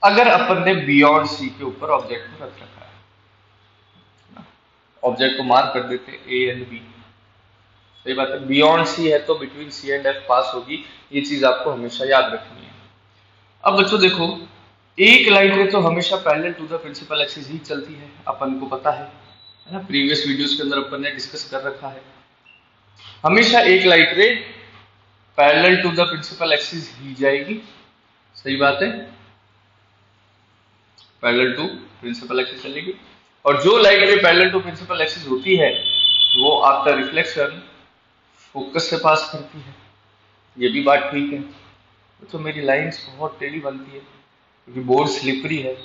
अगर अपन ने बियॉन्ड सी के ऊपर ऑब्जेक्ट को रख रखा है, ऑब्जेक्ट को मार्क कर देते ए एंड बी, सही बात है। बियॉन्ड सी है तो बिटवीन सी एंड एफ पास होगी, ये चीज आपको हमेशा याद रखनी है। अब बच्चों देखो एक लाइट रे तो हमेशा parallel to the principal axis ही चलती है, अपन को पता है ना, प्रीवियस वीडियोस के अंदर अपन ने डिस्कस कर रखा है। हमेशा एक light ray parallel to the principal axis ही जाएगी, सही बात है, पैरेलल टू प्रिंसिपल एक्सिस चलेगी। और जो light ray parallel to principal axis होती है वो आपका रिफ्लेक्शन फोकस से पास करती है, ये भी बात ठीक है। तो मेरी लाइंस बहुत टेढ़ी बनती है क्योंकि बोर्ड स्लिपरी है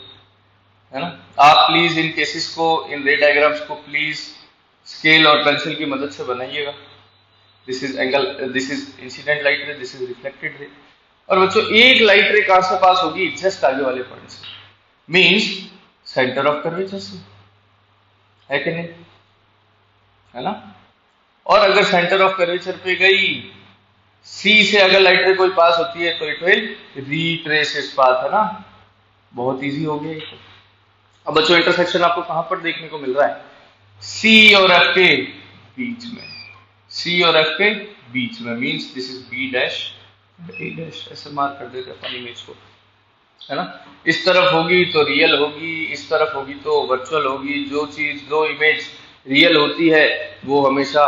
ना। आप प्लीज इन केसेस को, इन रे डायग्राम्स को प्लीज स्केल और पेंसिल की मदद से बनाइएगा। This is angle, this is incident light रे, दिस इज रिफ्लेक्टेड रे। और बच्चों एक लाइट रे कहां से पास होगी? जस्ट आगे वाले पॉइंट से, मीन्स सेंटर ऑफ कर्वेचर से, है कि नहीं, है ना। और अगर सेंटर ऑफ कर्वेचर पे गई, सी से अगर लाइट रे कोई पास होती है तो it will retrace its path, है ना। बहुत इजी हो गया ये तो। अब बच्चों इंटरसेक्शन आपको कहां पर देखने को मिल रहा है? सी और एफ के बीच में, सी और एफ के बीच में, means this is B dash A dash, ऐसे मार्क कर देते अपन इमेज को, है ना। इस तरफ होगी तो रियल होगी, इस तरफ होगी तो वर्चुअल होगी। जो चीज, जो इमेज रियल होती है वो हमेशा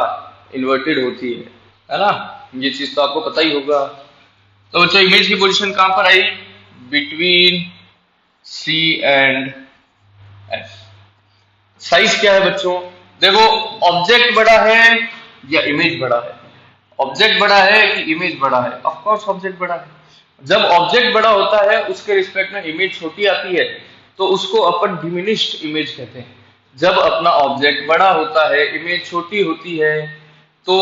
इन्वर्टेड होती है ना। ये चीज तो आपको पता ही होगा। तो बच्चों इमेज की पोजीशन कहां पर आई? Between C and F. Size क्या है बच्चों? देखो, ऑब्जेक्ट बड़ा है या इमेज बड़ा है? ऑब्जेक्ट बड़ा है कि इमेज बड़ा है? ऑफ कोर्स ऑब्जेक्ट बड़ा है। जब ऑब्जेक्ट बड़ा होता है उसके रिस्पेक्ट में इमेज छोटी आती है तो उसको अपन डिमिनिश्ड इमेज कहते हैं। जब अपना ऑब्जेक्ट बड़ा होता है, इमेज छोटी होती है, तो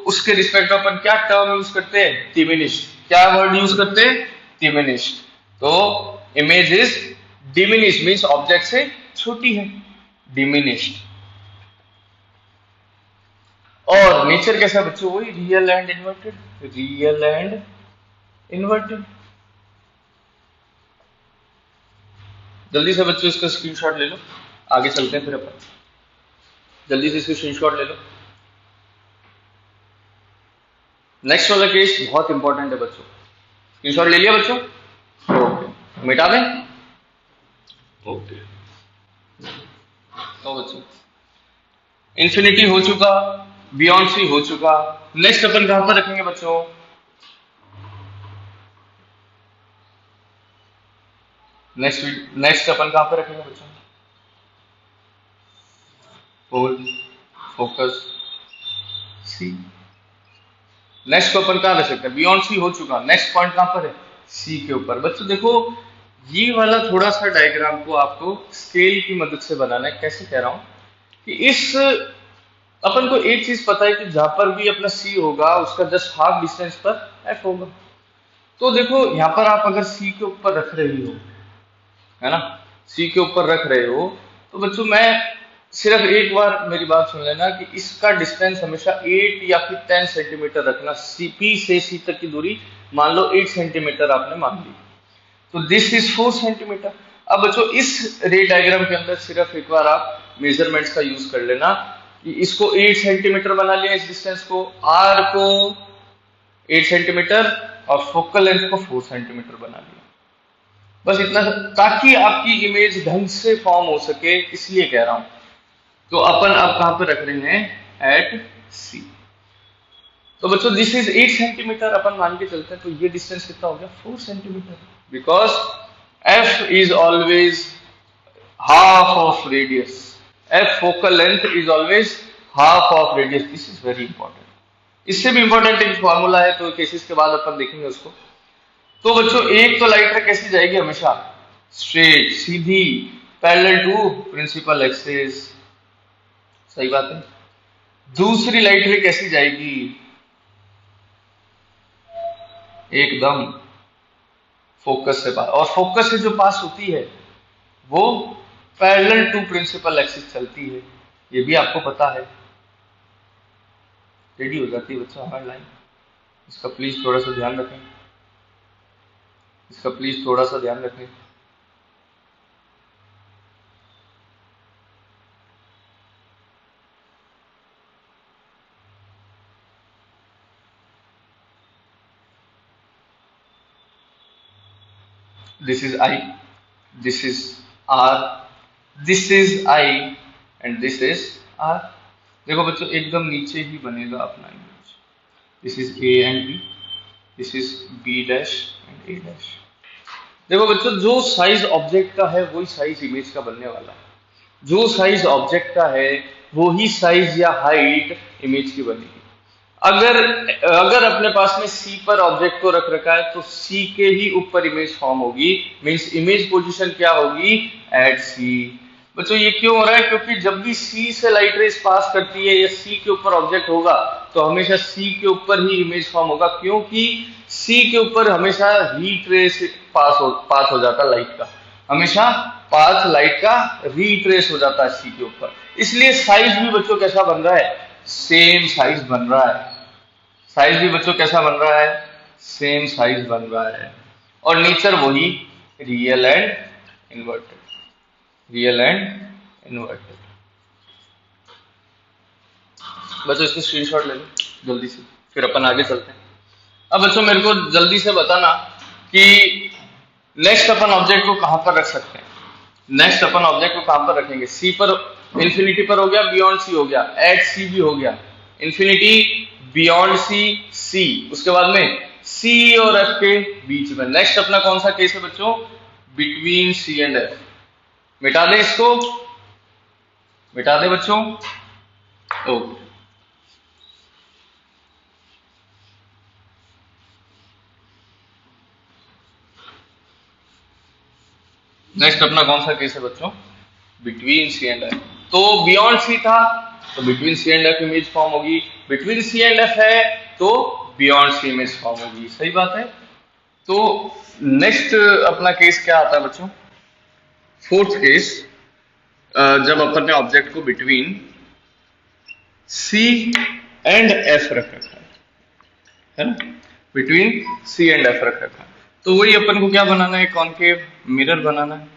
उसके रिस्पेक्ट में अपन क्या टर्म यूज करते हैं? डिमिनिश्ड। क्या वर्ड यूज करते हैं? डिमिनिश्ड। तो image is diminished, means object से छोटी है, डिमिनिश्ड। और नेचर कैसा बच्चों? वही real and inverted, real and inverted. जल्दी से बच्चों इसका स्क्रीनशॉट ले लो, आगे चलते हैं फिर अपन। जल्दी से इसका स्क्रीनशॉट ले लो। नेक्स्ट वाला केस बहुत इंपॉर्टेंट है बच्चों। स्क्रीनशॉट ले लिया बच्चों? ओके, मिटा दें? ओके, तो बच्चों इंफिनिटी हो चुका, बियॉन्ड सी हो चुका। नेक्स्ट अपन कहां पर रखेंगे बच्चों? नेक्स्ट अपन कहां पर रखेंगे बच्चों? होल्ड, फोकस, सी। नेक्स्ट को अपन कहां रख सकते हैं? बियॉन्ड सी हो चुका, नेक्स्ट पॉइंट कहां पर है? सी के ऊपर। बच्चों देखो, ये वाला थोड़ा सा डायग्राम को आपको स्केल की मदद से बनाना है। कैसे कह रहा हूं कि इस, अपन को एक चीज पता है कि जहां पर भी अपना सी होगा उसका जस्ट हाफ डिस्टेंस पर एफ होगा। तो देखो यहां पर आप अगर सी के ऊपर रख रही हो, है ना, सी के ऊपर रख रहे हो, तो बच्चों मैं सिर्फ एक बार मेरी बात सुन लेना कि इसका डिस्टेंस हमेशा 8 या फिर 10 सेंटीमीटर रखना। सी पी से सी तक की दूरी मान लो 8 सेंटीमीटर आपने मान ली, तो दिस इज 4 सेंटीमीटर। अब बच्चों इस रे डायग्राम के अंदर सिर्फ एक बार आप मेजरमेंट्स का यूज कर लेना कि इसको 8 सेंटीमीटर बना लिया, इस डिस्टेंस को, आर को 8 सेंटीमीटर और फोकल लेंथ को 4 सेंटीमीटर बना लिया। बस इतना, ताकि आपकी इमेज ढंग से फॉर्म हो सके, इसलिए कह रहा हूं। तो अपन अब कहां पर रख रहे हैं? एट सी। तो बच्चों दिस इज 8 सेंटीमीटर अपन मान के चलते हैं, तो ये डिस्टेंस कितना हो गया? 4 centimetre, because F is always half of radius, F focal length is always half of radius. This is very important. इससे भी इंपॉर्टेंट एक फॉर्मूला है, तो केसेस के बाद अपन देखेंगे उसको। तो बच्चों एक तो लाइट रे कैसी जाएगी? हमेशा स्ट्रेट, सीधी, पैरेलल टू प्रिंसिपल एक्सिस, सही बात है। दूसरी लाइट रे कैसी जाएगी? एकदम फोकस से पास, और फोकस से जो पास होती है वो पैरेलल टू प्रिंसिपल एक्सिस चलती है, ये भी आपको पता है। रेडी हो जाती है बच्चों हमारी लाइन। इसका प्लीज थोड़ा सा ध्यान रखें, इसका प्लीज थोड़ा सा ध्यान रखें। This is I, this is R, this is I and this is R। देखो बच्चों एकदम नीचे ही बनेगा अपना image. This is A and B, this is B dash and A dash. देखो बच्चों जो साइज ऑब्जेक्ट का है वही साइज इमेज का बनने वाला है। जो साइज ऑब्जेक्ट का है वो ही साइज या हाइट इमेज की बनेगी। अगर अगर अपने पास में सी पर ऑब्जेक्ट को रख रखा है तो सी के ही ऊपर इमेज फॉर्म होगी, मींस इमेज पोजीशन क्या होगी, एट सी। बच्चों ये क्यों हो रहा है, क्योंकि जब भी सी से लाइट रेस पास करती है या सी के ऊपर ऑब्जेक्ट होगा तो हमेशा सी के ऊपर ही इमेज फॉर्म होगा, क्योंकि सी के ऊपर हमेशा हीट रेस पास हो जाता है लाइट का, हमेशा पाथ लाइट का रीट्रेस हो जाता है सी के ऊपर। इसलिए साइज भी बच्चों कैसा बन रहा है, सेम साइज बन रहा है। साइज भी बच्चों कैसा बन रहा है, सेम साइज बन रहा है। और नेचर वही, real and inverted, real and inverted. बच्चों इसकी स्क्रीनशॉट ले लो जल्दी से, फिर अपन आगे चलते हैं। अब बच्चों मेरे को जल्दी से बताना कि नेक्स्ट अपन ऑब्जेक्ट को कहां पर रख सकते हैं। नेक्स्ट अपन ऑब्जेक्ट को कहां पर रखेंगे, सी पर, इंफिनिटी पर हो गया, बियॉन्ड सी हो गया, एट सी भी हो गया, इंफिनिटी, बियॉन्ड सी, सी, उसके बाद में सी और एफ के बीच में। नेक्स्ट अपना कौन सा केस है बच्चों, बिटवीन सी एंड एफ। मिटा दे इसको, मिटा दे बच्चों, ओके। नेक्स्ट अपना कौन सा केस है बच्चों, बिटवीन सी एंड एफ। तो बियॉन्ड सी था तो between C and F image form होगी, बिटवीन सी एंड एफ है तो बियॉन्ड सी इमेज फॉर्म होगी, सही बात है। तो नेक्स्ट अपना केस क्या आता है बच्चों, फोर्थ केस, जब अपन ने ऑब्जेक्ट को बिटवीन सी एंड एफ रख रखा है ना, बिटवीन सी एंड एफ रख रखा है, तो वही अपन को क्या बनाना है, कॉनकेव मिरर बनाना है।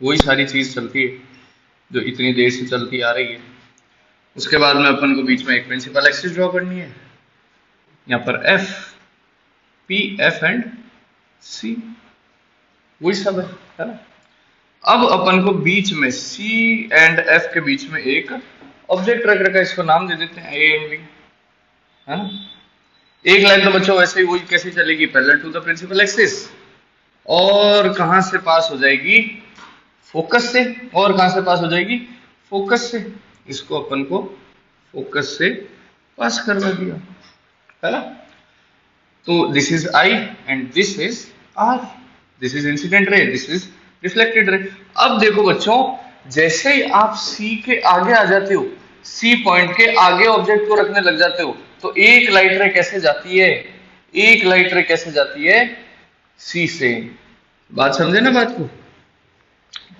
वही सारी चीज चलती है जो इतनी देर से चलती आ रही है। उसके बाद में अपन को बीच में एक प्रिंसिपल एक्सिस ड्रॉ करनी है, यहाँ पर F, P, F and C, वही सब है ना। अब अपन को बीच में सी एंड एफ के बीच में एक ऑब्जेक्ट रख रखा है, इसको नाम दे देते हैं ए एंड बी, है ना। एक लाइन तो बच्चों वैसे ही वही कैसे चलेगी, parallel to the principal axis, और कहां से पास हो जाएगी, फोकस से, और कहां से पास हो जाएगी, फोकस से। इसको अपन को फोकस से पास करवा दिया, है ना। तो this is I and this is R, this is incident ray, this is reflected ray. अब देखो बच्चों, जैसे ही आप सी के आगे आ जाते हो, सी पॉइंट के आगे ऑब्जेक्ट को रखने लग जाते हो, तो एक लाइट रे कैसे जाती है, एक लाइट रे कैसे जाती है, सी से। बात समझे ना बात को।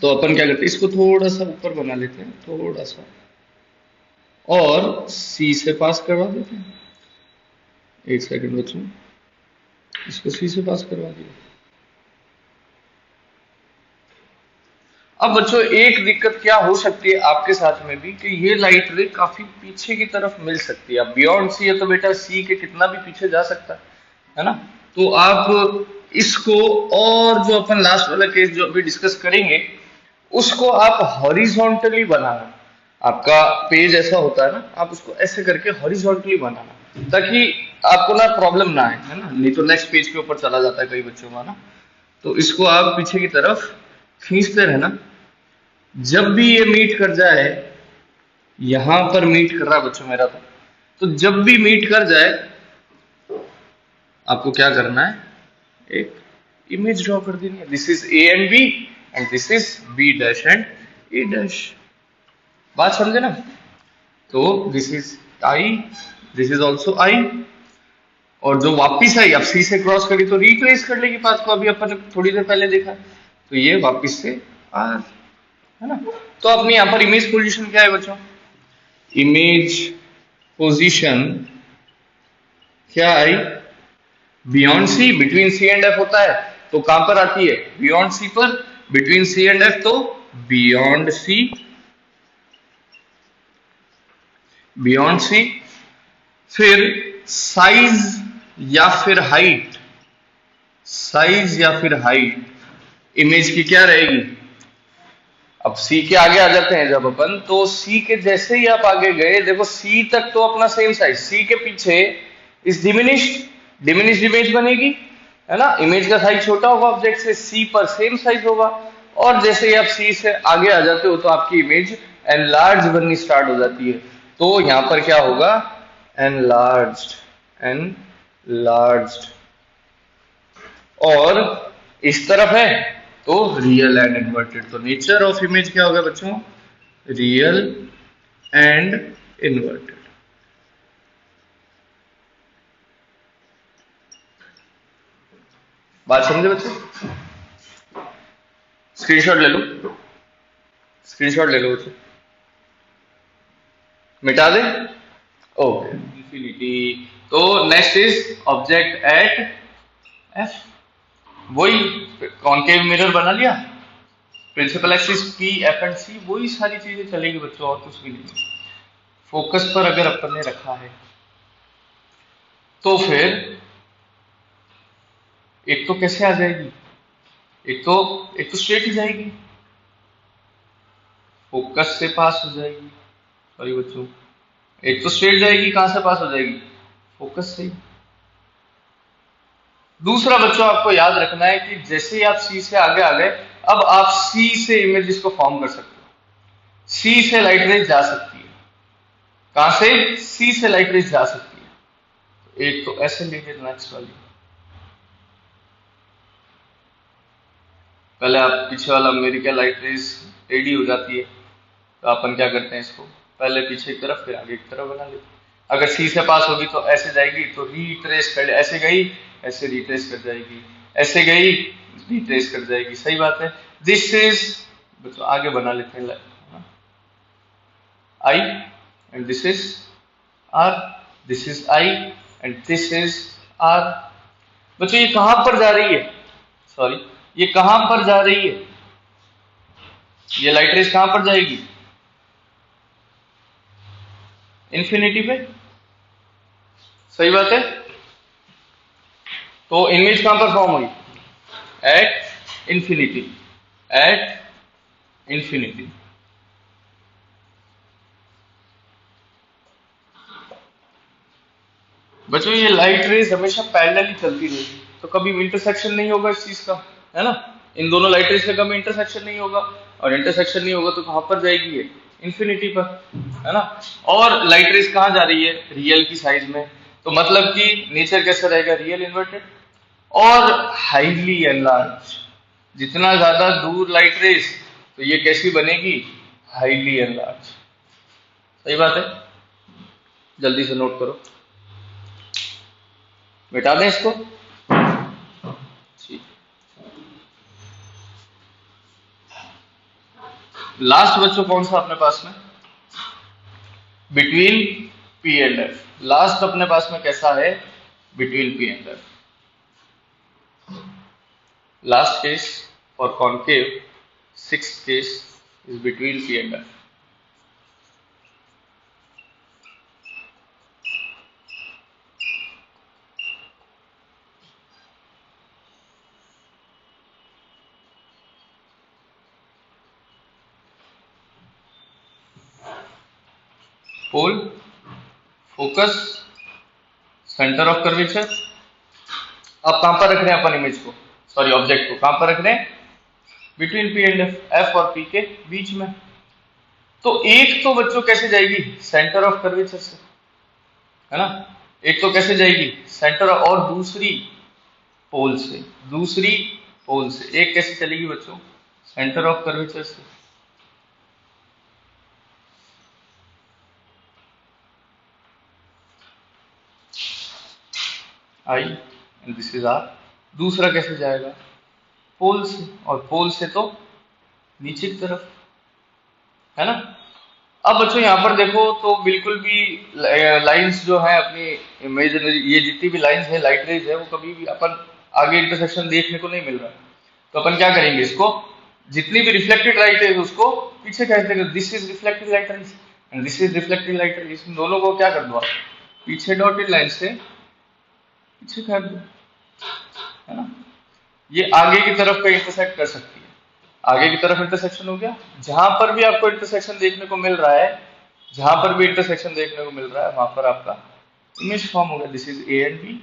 तो अपन क्या करते हैं, इसको थोड़ा सा ऊपर बना लेते हैं, थोड़ा सा, और सी से पास करवा देते हैं। एक सेकंड बच्चों, इसको सी से पास करवा दिया। अब बच्चों एक दिक्कत क्या हो सकती है आपके साथ में भी, कि ये लाइट रे काफी पीछे की तरफ मिल सकती है। अब बियॉन्ड सी है तो बेटा सी के कितना भी पीछे जा सकता है ना। तो आप इसको, और जो अपन लास्ट वाला केस जो अभी डिस्कस करेंगे, उसको आप हॉरिजॉन्टली बनाना। आपका पेज ऐसा होता है ना, आप उसको ऐसे करके हॉरिजॉन्टली बनाना, ताकि आपको ना प्रॉब्लम ना आए, है ना। नहीं तो नेक्स्ट पेज के ऊपर चला जाता है कई बच्चों का ना। तो इसको आप पीछे की तरफ खींचते रहना। जब भी ये मीट कर जाए, यहां पर मीट कर रहा है बच्चों मेरा, तो जब भी मीट कर जाए आपको क्या करना है, एक इमेज ड्रॉ कर देनी है। This is A and B and this is B dash and A dash. बात समझे ना। तो this is I, this is also I, और जो वापिस आई, अब सी से क्रॉस करी तो रिट्रेस कर लेगी पाथ को, अभी अपन थोड़ी देर पहले देखा, तो ये वापिस से आर, है ना। तो अपनी यहां पर इमेज पोजीशन क्या है बच्चों, इमेज पोजीशन क्या आई, beyond C, between C and F होता है तो कहां पर आती है, बियॉन्ड सी पर, बिटवीन सी एंड एफ तो बियॉन्ड सी, बियॉन्ड सी। फिर साइज या फिर हाइट, साइज या फिर हाइट इमेज की क्या रहेगी। अब सी के आगे आ जाते हैं जब अपन, तो सी के जैसे ही आप आगे गए, देखो सी तक तो अपना सेम साइज, सी के पीछे इस डिमिनिश्ड इमेज बनेगी, है ना। इमेज का साइज छोटा होगा ऑब्जेक्ट से, सी पर सेम साइज होगा, और जैसे ही आप सी से आगे आ जाते हो तो आपकी इमेज एनलार्ज बननी स्टार्ट हो जाती है। तो यहां पर क्या होगा, एनलार्ज्ड, एनलार्ज्ड। और इस तरफ है तो रियल एंड इन्वर्टेड। तो नेचर ऑफ इमेज क्या होगा बच्चों, रियल एंड इन्वर्टेड। बात समझे बच्चों? स्क्रीनशॉट ले लो, स्क्रीनशॉट ले लो बच्चों, मिटा दे। Okay, infinity. तो next is object at F. वही कॉन्केव मिरर बना लिया, principal axis P F and C, वही सारी चीजें चलेगी बच्चों, और कुछ भी नहीं। फोकस पर अगर अपन ने रखा है तो फिर एक तो कैसे आ जाएगी, एक तो स्ट्रेट ही जाएगी, फोकस से पास हो जाएगी। सॉरी बच्चों, एक तो स्ट्रेट जाएगी, कहां से पास हो जाएगी, फोकस से। दूसरा बच्चों आपको याद रखना है कि जैसे ही आप सी से आगे आ गए, अब आप सी से इमेजेस को फॉर्म कर सकते हो। सी से लाइट रेज जा सकती है, कहां से, सी से लाइट रेज जा सकती है। तो एक तो ऐसे लीजिए नेक्स्ट वाली, पहले आप पीछे वाला अमेरिका लाइट रेज टेढ़ी हो जाती है, तो अपन क्या करते हैं, इसको पहले पीछे की तरफ फिर आगे की तरफ बना लेते हैं। अगर सी से पास होगी तो ऐसे जाएगी, तो रीट्रेस कर, ऐसे गई ऐसे रिट्रेस कर जाएगी, ऐसे गई रिट्रेस कर जाएगी। सही बात है। दिस इज, तो आगे बना लेते हैं I, and this is R, this is I and this is R. बच्चों ये कहां पर जा रही है, सॉरी ये कहां पर जा रही है, ये लाइट रेस कहां पर जाएगी, इन्फिनिटी पे। सही बात है। तो इमेज कहां पर फॉर्म हुई, एट इन्फिनिटी, एट इन्फिनिटी। बच्चों ये लाइट रेज हमेशा पैरेलली चलती रहेगी, तो कभी इंटरसेक्शन नहीं होगा इस चीज का, है ना। इन दोनों लाइट रेज का कभी इंटरसेक्शन नहीं होगा, और इंटरसेक्शन नहीं होगा तो कहां पर जाएगी ये, इन्फिनिटी पर, है ना। और लाइट रेज कहां जा रही है, रियल की साइज में। तो मतलब कि नेचर कैसा रहेगा, रियल इन्वर्टेड और हाईली एनलार्ज। जितना ज्यादा दूर लाइट रेज, तो ये कैसी बनेगी, हाईली एनलार्ज। सही बात है, जल्दी से नोट करो, मिटा दें इसको। ठीक, लास्ट बच्चों कौन सा अपने पास में, between P and F. Last अपने पास में कैसा है, between P and F. Last case for concave, sixth case is between P and F. Pole, focus, centre of curvature. अब कहां पर रख रहे हैं अपन इमेज को, सॉरी ऑब्जेक्ट को कहां पर रख रहे हैं, between P and F, F और पी के बीच में। तो एक तो बच्चों कैसे जाएगी, सेंटर ऑफ कर्वेचर से, है ना। एक तो कैसे जाएगी, सेंटर, और दूसरी पोल से, दूसरी पोल से। एक कैसे चलेगी बच्चों, सेंटर ऑफ कर्वेचर से। आई एंड दिस इज आर। दूसरा कैसे जाएगा, पोल से, और पोल से तो नीचे की तरफ, है ना। अब बच्चों यहाँ पर देखो तो बिल्कुल भी लाइंस जो है अपनी इमेजिनरी, ये जितनी भी लाइंस है लाइट रेज है, वो कभी भी अपन आगे इंटरसेक्शन देखने को नहीं मिल रहा है। तो अपन क्या करेंगे, इसको जितनी भी रिफ्लेक्टेड लाइट है उसको पीछे खींच देंगे। This is reflected light rays and this is reflected light rays. इन दोनों को क्या कर दो आप, पीछे डॉटेड लाइन से पीछे खींच दो, है ना। ये आगे की तरफ का इंटरसेक्ट कर सकती है, आगे की तरफ इंटरसेक्शन हो गया। जहां पर भी आपको इंटरसेक्शन देखने को मिल रहा है, जहां पर भी इंटरसेक्शन देखने को मिल रहा है, वहां पर आपका इमेज फॉर्म हो गया। This is A and B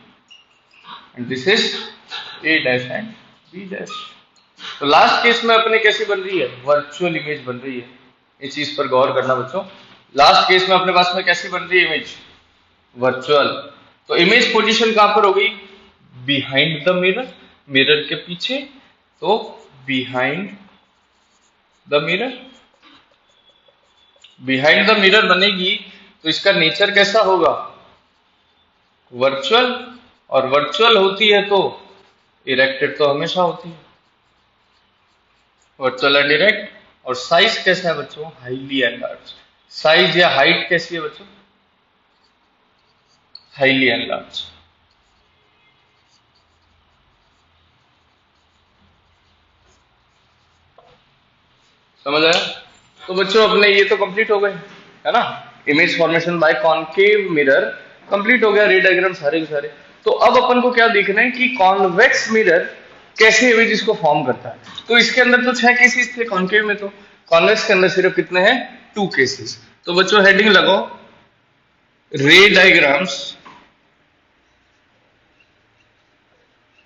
and this is A dash and B dash. तो लास्ट केस में अपने कैसी बन रही है, वर्चुअल इमेज बन रही है। ये चीज पर गौर करना बच्चों। लास्ट केस में अपने पास में कैसी बन रही है इमेज, वर्चुअल। तो इमेज पोजीशन कहां पर होगी, बिहाइंड द मिरर, मिरर के पीछे, तो behind the mirror. Behind the mirror बनेगी तो इसका नेचर कैसा होगा, वर्चुअल। और वर्चुअल होती है तो इरेक्टेड तो हमेशा होती है, वर्चुअल एंड इरेक्ट। और साइज कैसा है बच्चों, हाईली एनलार्ज। साइज या हाइट कैसी है बच्चों, हाईली एनलार्ज। समझ आया। तो बच्चों अपने ये तो कंप्लीट हो गए है ना, image formation by concave mirror complete हो गया, रे डायग्राम सारे के सारे। तो अब अपन को क्या देखना है कि कॉन्वेक्स मिरर कैसे इमेजेस को फॉर्म करता है। तो इसके अंदर तो 6 केसेस थे कॉनकेव में, तो कॉन्वेक्स के अंदर सिर्फ कितने हैं, 2 केसेस। तो बच्चों हेडिंग लगाओ, रे डायग्राम्स,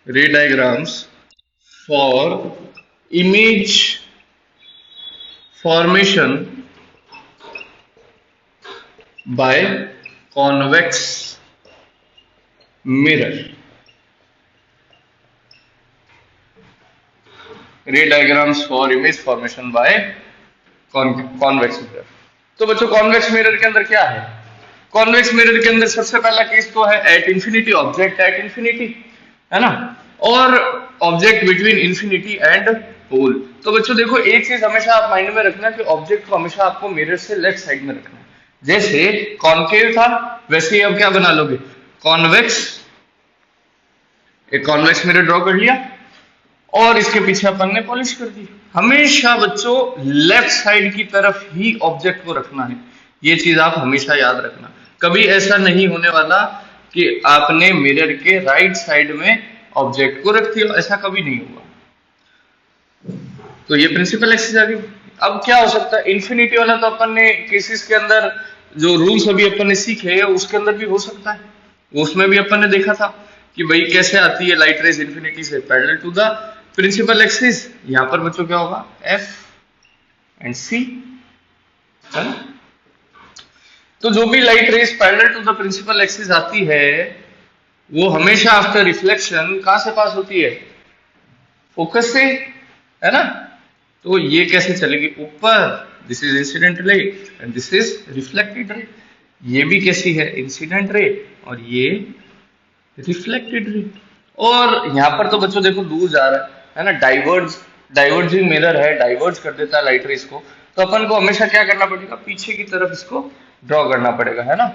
रे diagrams for image formation by convex mirror, ray diagrams for image formation by convex mirror। तो बच्चों कॉन्वेक्स मिरर के अंदर क्या है, कॉन्वेक्स मिरर के अंदर सबसे पहला केस तो है at infinity, object at infinity, है ना, और object between infinity and pole. तो बच्चों देखो एक चीज हमेशा आप माइंड में रखना कि ऑब्जेक्ट को हमेशा आपको मिरर से लेफ्ट साइड में रखना है। जैसे कॉनकेव था वैसे ही अब क्या बना लोगे, कॉन्वेक्स। एक कॉन्वेक्स मिरर ड्रॉ कर लिया और इसके पीछे अपन ने पॉलिश कर दी। हमेशा बच्चों लेफ्ट साइड की तरफ ही ऑब्जेक्ट को रखना है, ये चीज आप हमेशा याद रखना। कभी ऐसा नहीं होने वाला कि आपने मिरर के राइट साइड में ऑब्जेक्ट को रख दिया, ऐसा कभी नहीं हुआ। तो ये प्रिंसिपल एक्सिस आ गई। अब क्या हो सकता है, इंफिनिटी वाला तो अपन ने केसेस के अंदर जो रूल्स अभी अपन ने सीखे उसके अंदर भी हो सकता है, उसमें भी अपन ने देखा था कि भाई कैसे आती है लाइट रेज इंफिनिटी से parallel to the principal axis. यहां पर बच्चों क्या होगा, एफ एंड सी, है ना। तो जो भी light rays parallel to the principal axis आती है वो हमेशा आफ्टर रिफ्लेक्शन कहां से पास होती है, फोकस से, है ना। तो ये कैसे चलेगी, ऊपर, this is incident ray and this is reflected रे। ये भी कैसी है, इंसिडेंट रे, और ये रिफ्लेक्टेड रे। और यहां पर तो बच्चों देखो दूर जा रहा है ना, डाइवर्जिंग मिरर है, डाइवर्ज कर देता है लाइट रेस को। तो अपन को हमेशा क्या करना पड़ेगा, पीछे की तरफ इसको ड्रॉ करना पड़ेगा, है ना।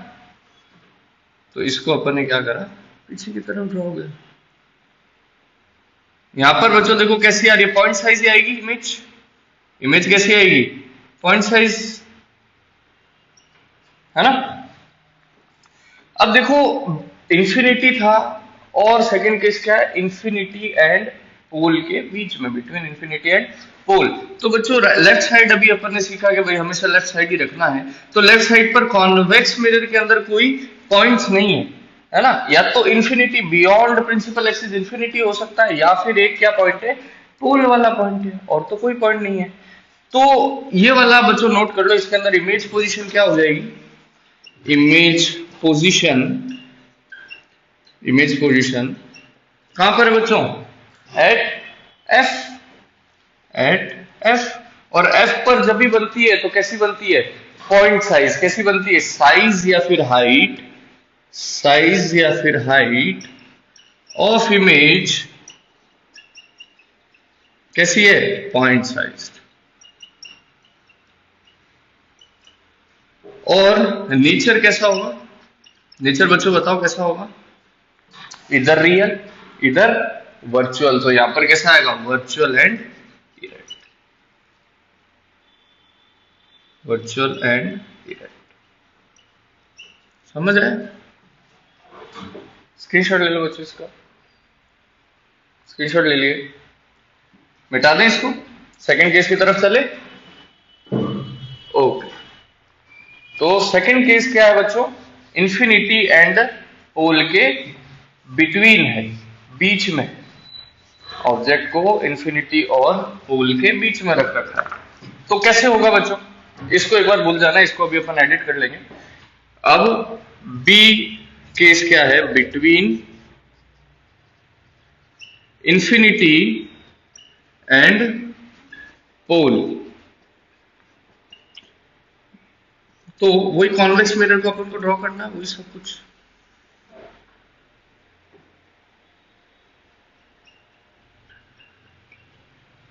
तो इसको अपन ने क्या करा, पीछे की तरफ ड्रॉ किया। यहां पर बच्चों देखो कैसी आ रही है, पॉइंट साइज ही आएगी इमेज। इमेज कैसी आएगी, पॉइंट साइज, है ना। अब देखो इंफिनिटी था और सेकंड केस क्या है, इंफिनिटी एंड पोल के बीच में, बिटवीन इंफिनिटी एंड पोल। तो बच्चों लेफ्ट साइड अभी अपन ने सीखा कि भाई हमेशा लेफ्ट साइड ही रखना है। तो लेफ्ट साइड पर कॉन्वेक्स मिरर के अंदर कोई पॉइंट्स नहीं है ना। या तो infinity beyond principal axis infinity हो सकता है, या फिर एक क्या पॉइंट है, पोल वाला पॉइंट है, और तो कोई पॉइंट नहीं है। तो ये वाला बच्चों नोट कर लो, इसके अंदर इमेज पोजीशन क्या हो जाएगी, इमेज पोजीशन, इमेज पोजीशन कहां पर है बच्चों, एट एफ, एट एफ। और एफ पर जब भी बनती है तो कैसी बनती है, पॉइंट साइज। कैसी बनती है, साइज या फिर हाइट, साइज या फिर हाइट ऑफ इमेज कैसी है, पॉइंट साइज। और नेचर कैसा होगा, नेचर बच्चों बताओ कैसा होगा, इधर रियल इधर वर्चुअल। तो यहां पर कैसा आएगा, virtual and erect, virtual and erect. समझ आए, स्क्रीनशॉट ले लो बच्चों, इसका स्क्रीनशॉट ले लिए, मिटा दें इसको, सेकंड केस की तरफ चले। ओके, तो सेकंड केस क्या है बच्चों, इंफिनिटी एंड पोल के बिटवीन है, बीच में, ऑब्जेक्ट को इंफिनिटी और पोल के बीच में रख रखा है। तो कैसे होगा बच्चों, इसको एक बार भूल जाना, इसको अभी अपन एडिट कर लेंगे। अब बी केस क्या है, बिटवीन इंफिनिटी एंड पोल। तो वही कॉन्वेक्स मिरर को अपन को ड्रॉ करना है, वही सब कुछ।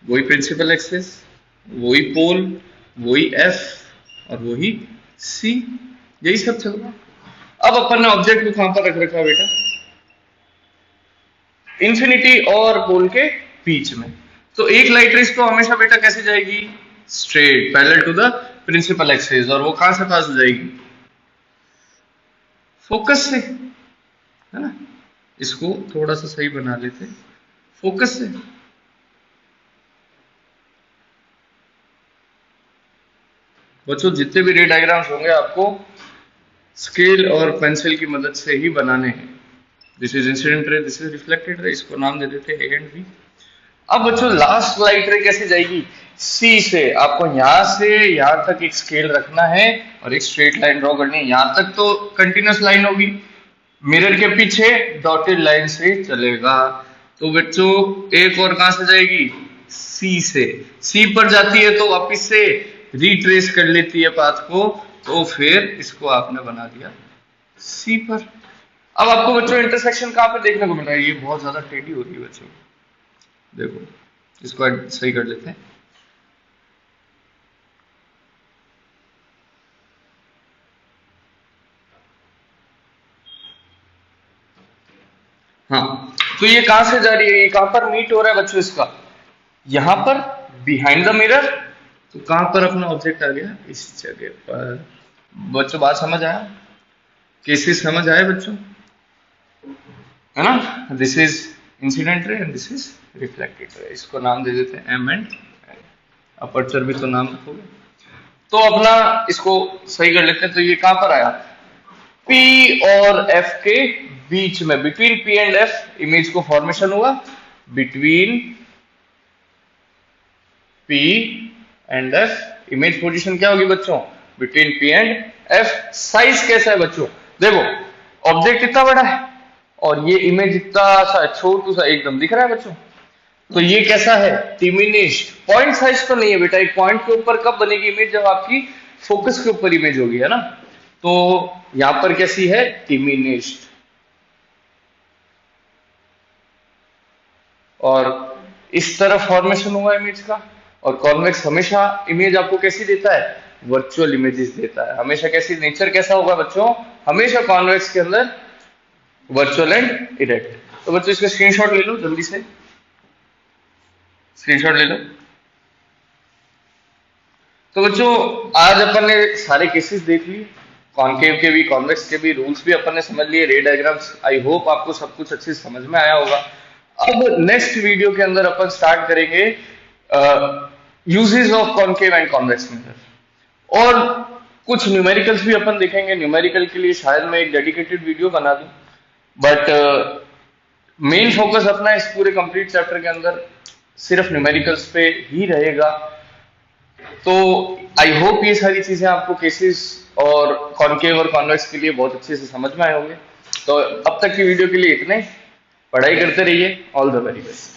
वही प्रिंसिपल एक्सिस, वही पोल, वही एफ और वही सी, यही सब चल रहा। अब अपन ने ऑब्जेक्ट को कहां पर रख रखा है बेटा, इंफिनिटी और पोल के बीच में। तो एक लाइट रेस तो हमेशा बेटा कैसे जाएगी, straight parallel to the principal axis, और वो कहां से पास हो जाएगी, फोकस से, है ना। इसको थोड़ा सा सही बना लेते, फोकस से। बच्चों जितने भी रे डायग्राम्स होंगे आपको स्केल और पेंसिल की मदद से ही बनाने हैं। This is incident ray, this is reflected रे, इसको नाम दे देते हैं ए एंड बी। अब बच्चों लास्ट लाइट रे कैसे जाएगी, सी से। आपको यहां से यहां तक एक स्केल रखना है और एक स्ट्रेट लाइन ड्रॉ करनी है। यहां तक तो कंटिन्यूअस लाइन होगी, मिरर के पीछे डॉटेड लाइन से चलेगा। तो बच्चों एक और कहां से जाएगी, सी से। सी पर जाती है तो वापिस से रिट्रेस कर लेती है पाथ को, तो फिर इसको आपने बना दिया सी पर। अब आपको बच्चों इंटरसेक्शन कहां पे देखने को मिल रहा है, ये बहुत ज्यादा टेढ़ी हो रही है बच्चों, देखो इसको सही कर लेते हैं। हाँ, तो ये कहां से जा रही है, ये कहां पर मीट हो रहा है बच्चों इसका, यहां पर बिहाइंड द मिरर। तो कहां पर अपना ऑब्जेक्ट आ गया, इस जगह पर। बच्चों बात समझ आया, केसेस समझ आए बच्चों, है ना। This is incident ray and this is reflected रे, इसको नाम दे देते हैं एम एंड अपर्चर भी तो नाम रखोगे। तो अपना इसको सही कर लेते हैं। तो ये कहां पर आया, P और F के बीच में, between P and F image को फॉर्मेशन हुआ, between P and F image position क्या होगी बच्चों, between P and F। Size कैसा है बच्चों, देखो ऑब्जेक्ट इतना बड़ा है और ये इमेज इतना सा छोटू सा एकदम दिख रहा है बच्चों। तो ये कैसा है, डिमिनिश्ड। पॉइंट साइज तो नहीं है बेटा, एक पॉइंट के ऊपर कब बनेगी इमेज, जब आपकी फोकस के ऊपर इमेज होगी, है ना। तो यहां पर कैसी है, डिमिनिश्ड। और इस तरफ फॉर्मेशन हुआ इमेज का। और कॉन्वेक्स हमेशा इमेज आपको कैसी देता है, वर्चुअल इमेजेस देता है हमेशा। कैसी, नेचर कैसा होगा बच्चों, हमेशा कॉन्वेक्स के अंदर वर्चुअल एंड इरेक्ट। तो बच्चों इसका स्क्रीनशॉट ले लो जल्दी से, स्क्रीनशॉट ले लो। तो बच्चों आज अपन ने सारे केसेस देख लिए, कॉनकेव के भी कॉन्वेक्स के भी, रूल्स भी अपन ने समझ लिए, रे डायग्राम्स। आई होप आपको सब कुछ अच्छे से समझ में आया होगा। अब नेक्स्ट वीडियो के अंदर अपन स्टार्ट करेंगे uses of concave and convex mirror, और कुछ न्यूमेरिकल्स भी अपन देखेंगे। न्यूमेरिकल के लिए शायद मैं एक डेडिकेटेड वीडियो बना दूं, बट मेन फोकस अपना इस पूरे कंप्लीट चैप्टर के अंदर सिर्फ न्यूमेरिकल्स पे ही रहेगा। तो आई होप ये सारी चीजें आपको केसेस और कॉनकेव और कॉन्वेक्स के लिए बहुत अच्छे से समझ में आए होंगे। तो अब तक की वीडियो के लिए इतने, पढ़ाई करते रहिए, ऑल द वेरी बेस्ट।